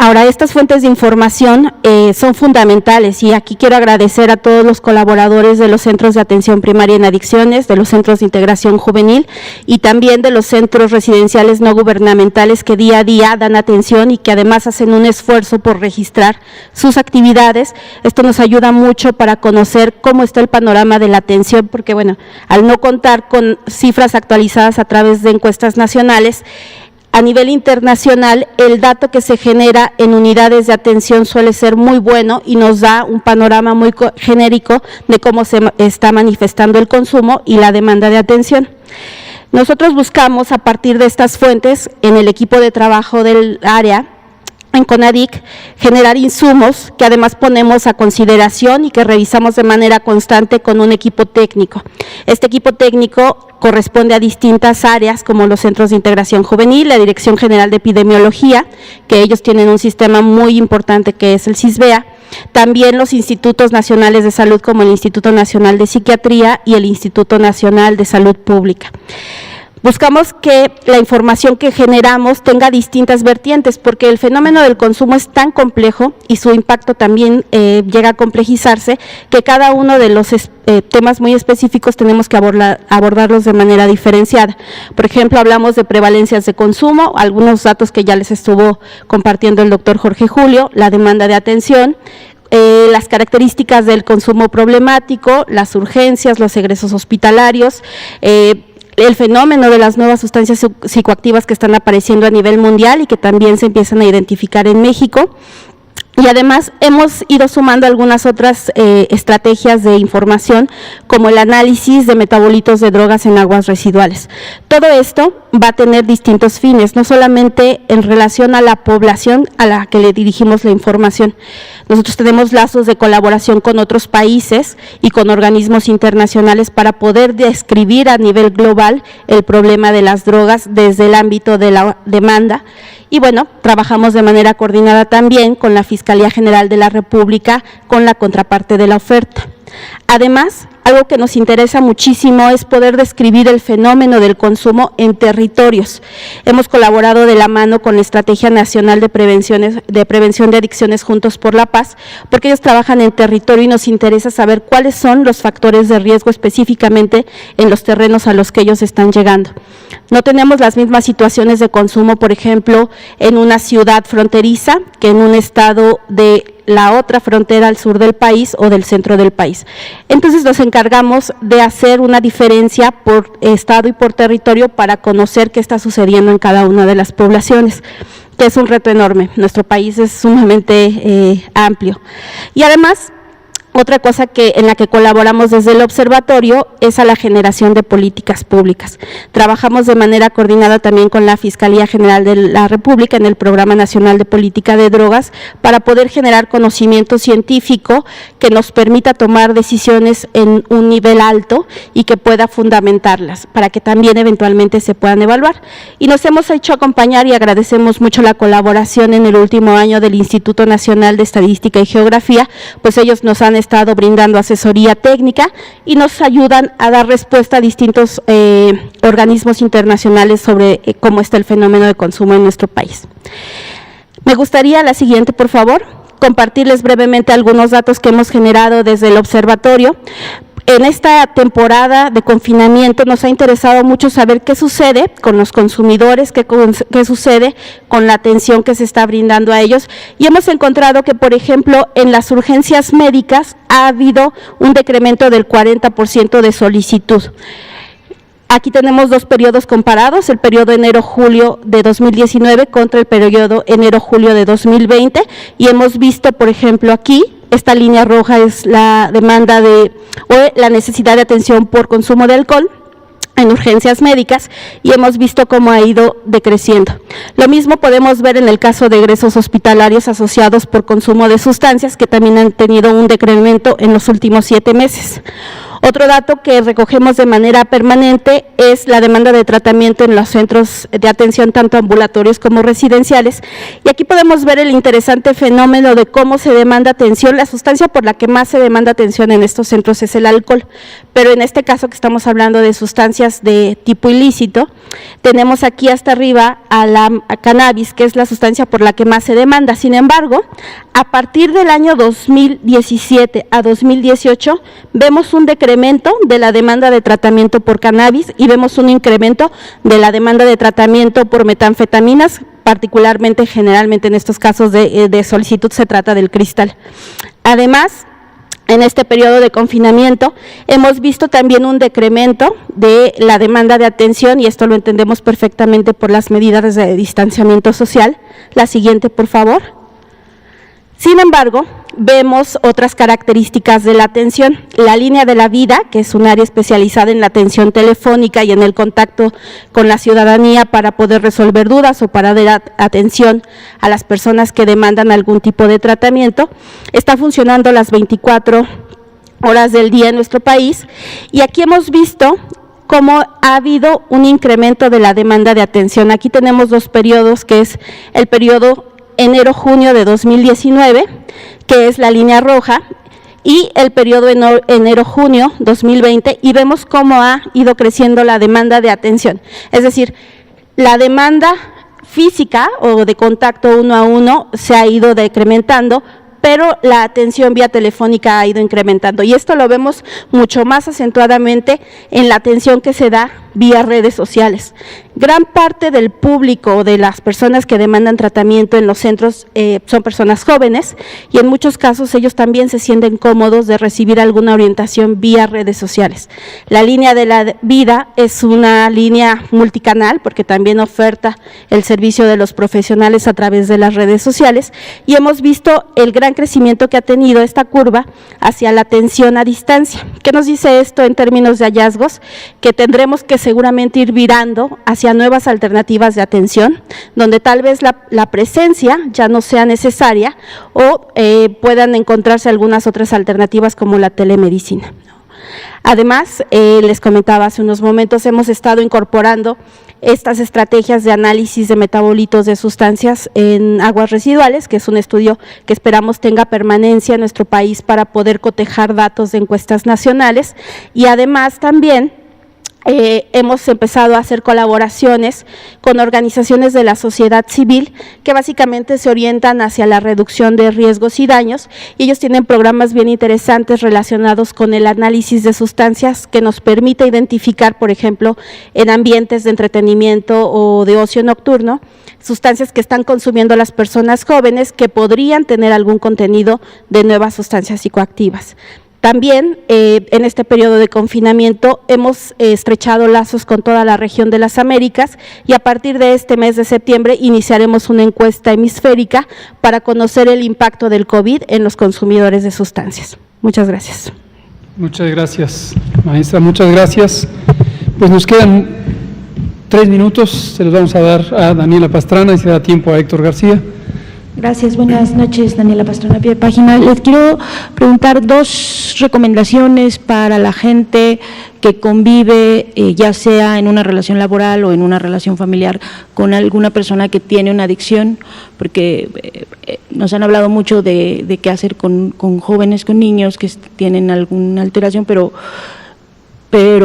Ahora, estas fuentes de información son fundamentales y aquí quiero agradecer a todos los colaboradores de los centros de atención primaria en adicciones, de los centros de integración juvenil y también de los centros residenciales no gubernamentales que día a día dan atención y que además hacen un esfuerzo por registrar sus actividades. Esto nos ayuda mucho para conocer cómo está el panorama de la atención, porque bueno, al no contar con cifras actualizadas a través de encuestas nacionales, a nivel internacional, el dato que se genera en unidades de atención suele ser muy bueno y nos da un panorama muy genérico de cómo se está manifestando el consumo y la demanda de atención. Nosotros buscamos, a partir de estas fuentes, en el equipo de trabajo del área, en CONADIC, generar insumos que además ponemos a consideración y que revisamos de manera constante con un equipo técnico. Este equipo técnico corresponde a distintas áreas como los centros de integración juvenil, la Dirección General de Epidemiología, que ellos tienen un sistema muy importante que es el CISBEA, también los institutos nacionales de salud como el Instituto Nacional de Psiquiatría y el Instituto Nacional de Salud Pública. Buscamos que la información que generamos tenga distintas vertientes, porque el fenómeno del consumo es tan complejo y su impacto también llega a complejizarse, que cada uno de los temas muy específicos tenemos que abordarlos de manera diferenciada. Por ejemplo, hablamos de prevalencias de consumo, algunos datos que ya les estuvo compartiendo el doctor Jorge Julio, la demanda de atención, las características del consumo problemático, las urgencias, los egresos hospitalarios, el fenómeno de las nuevas sustancias psicoactivas que están apareciendo a nivel mundial y que también se empiezan a identificar en México. Y además hemos ido sumando algunas otras estrategias de información, como el análisis de metabolitos de drogas en aguas residuales. Todo esto va a tener distintos fines, no solamente en relación a la población a la que le dirigimos la información. Nosotros tenemos lazos de colaboración con otros países y con organismos internacionales para poder describir a nivel global el problema de las drogas desde el ámbito de la demanda. Y bueno, trabajamos de manera coordinada también con la Fiscalía General de la República, con la contraparte de la oferta. Además, algo que nos interesa muchísimo es poder describir el fenómeno del consumo en territorios. Hemos colaborado de la mano con la Estrategia Nacional de Prevención de Adicciones Juntos por la Paz, porque ellos trabajan en territorio y nos interesa saber cuáles son los factores de riesgo específicamente en los terrenos a los que ellos están llegando. No tenemos las mismas situaciones de consumo, por ejemplo, en una ciudad fronteriza que en un estado de la otra frontera al sur del país o del centro del país. Entonces nos encargamos de hacer una diferencia por estado y por territorio para conocer qué está sucediendo en cada una de las poblaciones, que es un reto enorme. Nuestro país es sumamente amplio. Y además, otra cosa en la que colaboramos desde el observatorio es a la generación de políticas públicas. Trabajamos de manera coordinada también con la Fiscalía General de la República en el Programa Nacional de Política de Drogas para poder generar conocimiento científico que nos permita tomar decisiones en un nivel alto y que pueda fundamentarlas para que también eventualmente se puedan evaluar. Y nos hemos hecho acompañar y agradecemos mucho la colaboración en el último año del Instituto Nacional de Estadística y Geografía, pues ellos nos han estado brindando asesoría técnica y nos ayudan a dar respuesta a distintos organismos internacionales sobre cómo está el fenómeno de consumo en nuestro país. Me gustaría, la siguiente, por favor, compartirles brevemente algunos datos que hemos generado desde el observatorio. En esta temporada de confinamiento nos ha interesado mucho saber qué sucede con los consumidores, qué sucede con la atención que se está brindando a ellos, y hemos encontrado que, por ejemplo, en las urgencias médicas ha habido un decremento del 40% de solicitud. Aquí tenemos dos periodos comparados, el periodo enero-julio de 2019 contra el periodo enero-julio de 2020, y hemos visto, por ejemplo, aquí, esta línea roja es la demanda o la necesidad de atención por consumo de alcohol, en urgencias médicas y hemos visto cómo ha ido decreciendo. Lo mismo podemos ver en el caso de egresos hospitalarios asociados por consumo de sustancias, que también han tenido un decremento en los últimos 7 meses. Otro dato que recogemos de manera permanente es la demanda de tratamiento en los centros de atención, tanto ambulatorios como residenciales. Y aquí podemos ver el interesante fenómeno de cómo se demanda atención. La sustancia por la que más se demanda atención en estos centros es el alcohol, pero en este caso que estamos hablando de sustancias de tipo ilícito, tenemos aquí hasta arriba a cannabis, que es la sustancia por la que más se demanda. Sin embargo, a partir del año 2017 a 2018, vemos un decremento de la demanda de tratamiento por cannabis y vemos un incremento de la demanda de tratamiento por metanfetaminas, particularmente, generalmente en estos casos de solicitud se trata del cristal. Además, en este periodo de confinamiento hemos visto también un decremento de la demanda de atención, y esto lo entendemos perfectamente por las medidas de distanciamiento social. La siguiente, por favor. Sin embargo, vemos otras características de la atención. La línea de la vida, que es un área especializada en la atención telefónica y en el contacto con la ciudadanía para poder resolver dudas o para dar atención a las personas que demandan algún tipo de tratamiento, está funcionando las 24 horas del día en nuestro país, y aquí hemos visto cómo ha habido un incremento de la demanda de atención. Aquí tenemos 2 periodos, que es el periodo enero-junio de 2019, que es la línea roja, y el periodo enero-junio 2020, y vemos cómo ha ido creciendo la demanda de atención. Es decir, la demanda física o de contacto 1 a 1 se ha ido decrementando, pero la atención vía telefónica ha ido incrementando, y esto lo vemos mucho más acentuadamente en la atención que se da vía redes sociales. Gran parte del público, de las personas que demandan tratamiento en los centros, son personas jóvenes, y en muchos casos ellos también se sienten cómodos de recibir alguna orientación vía redes sociales. La línea de la vida es una línea multicanal, porque también oferta el servicio de los profesionales a través de las redes sociales, y hemos visto el gran crecimiento que ha tenido esta curva hacia la atención a distancia. ¿Qué nos dice esto en términos de hallazgos? Que tendremos que seguramente ir virando hacia nuevas alternativas de atención, donde tal vez la presencia ya no sea necesaria, o puedan encontrarse algunas otras alternativas como la telemedicina. Además, les comentaba hace unos momentos, hemos estado incorporando estas estrategias de análisis de metabolitos de sustancias en aguas residuales, que es un estudio que esperamos tenga permanencia en nuestro país para poder cotejar datos de encuestas nacionales, y además también hemos empezado a hacer colaboraciones con organizaciones de la sociedad civil que básicamente se orientan hacia la reducción de riesgos y daños, y ellos tienen programas bien interesantes relacionados con el análisis de sustancias que nos permite identificar, por ejemplo, en ambientes de entretenimiento o de ocio nocturno, sustancias que están consumiendo las personas jóvenes que podrían tener algún contenido de nuevas sustancias psicoactivas. También en este periodo de confinamiento hemos estrechado lazos con toda la región de las Américas, y a partir de este mes de septiembre iniciaremos una encuesta hemisférica para conocer el impacto del COVID en los consumidores de sustancias. Muchas gracias. Muchas gracias, maestra, muchas gracias. Pues nos quedan 3 minutos, se los vamos a dar a Daniela Pastrana y se da tiempo a Héctor García. Gracias, buenas noches, Daniela Pastrana, pie de página. Les quiero preguntar 2 recomendaciones para la gente que convive, ya sea en una relación laboral o en una relación familiar, con alguna persona que tiene una adicción, porque nos han hablado mucho de qué hacer con jóvenes, con niños que tienen alguna alteración, pero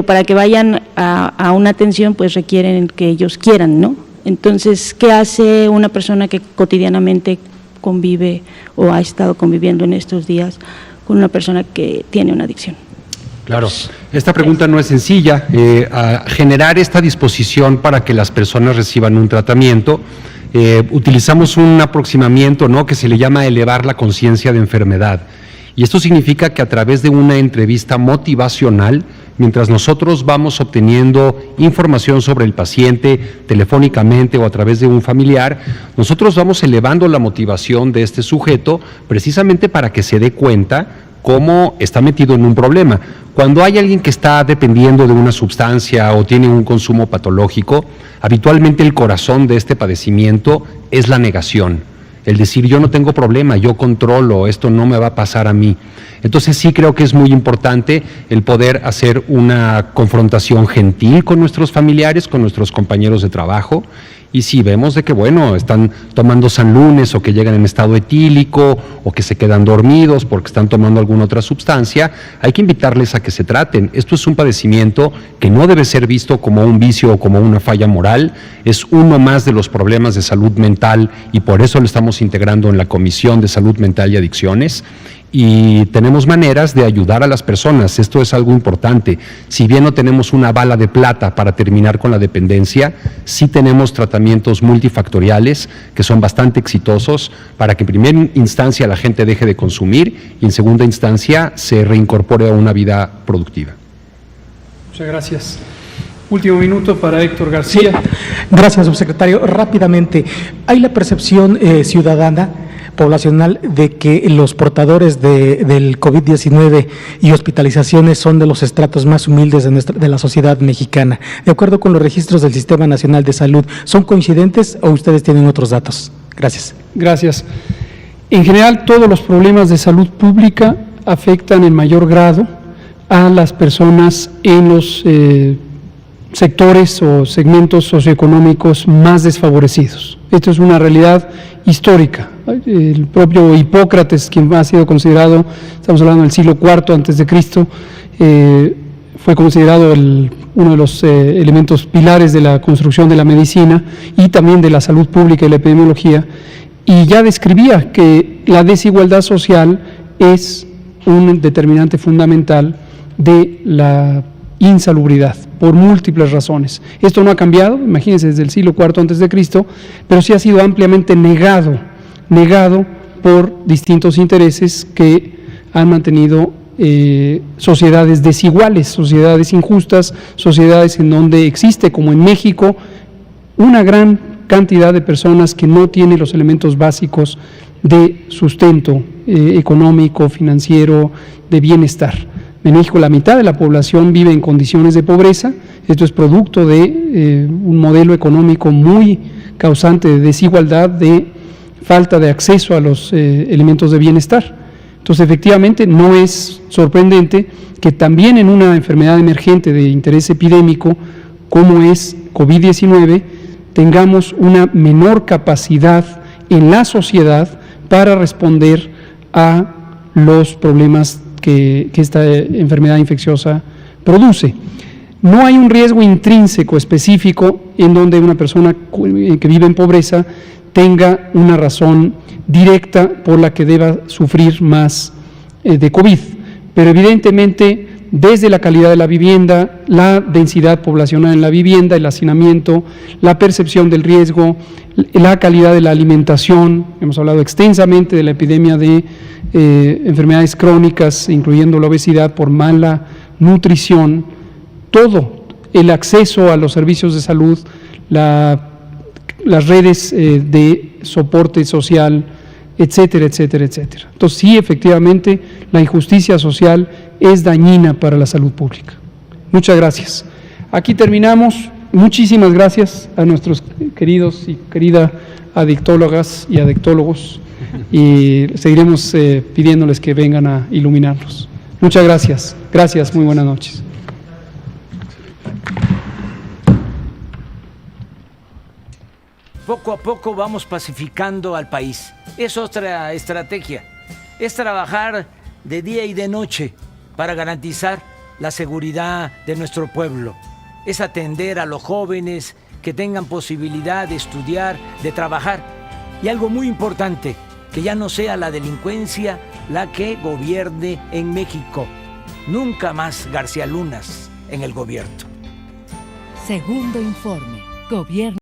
para que vayan a una atención, pues requieren que ellos quieran, ¿no? Entonces, ¿qué hace una persona que cotidianamente convive o ha estado conviviendo en estos días con una persona que tiene una adicción? Claro, esta pregunta no es sencilla. A generar esta disposición para que las personas reciban un tratamiento, utilizamos un aproximamiento, ¿no?, que se le llama elevar la conciencia de enfermedad. Y esto significa que a través de una entrevista motivacional, mientras nosotros vamos obteniendo información sobre el paciente telefónicamente o a través de un familiar, nosotros vamos elevando la motivación de este sujeto precisamente para que se dé cuenta cómo está metido en un problema. Cuando hay alguien que está dependiendo de una sustancia o tiene un consumo patológico, habitualmente el corazón de este padecimiento es la negación. El decir, yo no tengo problema, yo controlo, esto no me va a pasar a mí. Entonces sí creo que es muy importante el poder hacer una confrontación gentil con nuestros familiares, con nuestros compañeros de trabajo, y si vemos de que, bueno, están tomando sanlunes o que llegan en estado etílico o que se quedan dormidos porque están tomando alguna otra sustancia, hay que invitarles a que se traten. Esto es un padecimiento que no debe ser visto como un vicio o como una falla moral, es uno más de los problemas de salud mental y por eso lo estamos integrando en la Comisión de Salud Mental y Adicciones. Y tenemos maneras de ayudar a las personas, esto es algo importante. Si bien no tenemos una bala de plata para terminar con la dependencia, sí tenemos tratamientos multifactoriales que son bastante exitosos para que en primera instancia la gente deje de consumir y en segunda instancia se reincorpore a una vida productiva. Muchas gracias. Último minuto para Héctor García. Sí. Gracias, subsecretario. Rápidamente, ¿hay la percepción ciudadana, poblacional, de que los portadores del COVID-19 y hospitalizaciones son de los estratos más humildes de la sociedad mexicana? De acuerdo con los registros del Sistema Nacional de Salud, ¿son coincidentes o ustedes tienen otros datos? Gracias. Gracias. En general, todos los problemas de salud pública afectan en mayor grado a las personas en los sectores o segmentos socioeconómicos más desfavorecidos. Esto es una realidad histórica. El propio Hipócrates, quien ha sido considerado, estamos hablando del siglo IV antes de Cristo, fue considerado uno de los elementos pilares de la construcción de la medicina y también de la salud pública y la epidemiología, y ya describía que la desigualdad social es un determinante fundamental de la insalubridad, por múltiples razones. Esto no ha cambiado, imagínense, desde el siglo IV antes de Cristo, pero sí ha sido ampliamente negado por distintos intereses que han mantenido sociedades desiguales, sociedades injustas, sociedades en donde existe, como en México, una gran cantidad de personas que no tienen los elementos básicos de sustento económico, financiero, de bienestar. En México la mitad de la población vive en condiciones de pobreza. Esto es producto de un modelo económico muy causante de desigualdad, de falta de acceso a los elementos de bienestar. Entonces, efectivamente, no es sorprendente que también en una enfermedad emergente de interés epidémico, como es COVID-19, tengamos una menor capacidad en la sociedad para responder a los problemas que esta enfermedad infecciosa produce. No hay un riesgo intrínseco específico en donde una persona que vive en pobreza tenga una razón directa por la que deba sufrir más de COVID, pero evidentemente desde la calidad de la vivienda, la densidad poblacional en la vivienda, el hacinamiento, la percepción del riesgo, la calidad de la alimentación, hemos hablado extensamente de la epidemia de enfermedades crónicas, incluyendo la obesidad por mala nutrición, todo el acceso a los servicios de salud, las redes de soporte social, etcétera, etcétera, etcétera. Entonces sí, efectivamente, la injusticia social es dañina para la salud pública. Muchas gracias. Aquí terminamos. Muchísimas gracias a nuestros queridos y queridas adictólogas y adictólogos, y seguiremos pidiéndoles que vengan a iluminarnos. Muchas gracias. Gracias, muy buenas noches. Poco a poco vamos pacificando al país. Es otra estrategia. Es trabajar de día y de noche para garantizar la seguridad de nuestro pueblo. Es atender a los jóvenes que tengan posibilidad de estudiar, de trabajar. Y algo muy importante, que ya no sea la delincuencia la que gobierne en México. Nunca más García Lunas en el gobierno. Segundo informe. Gobierno.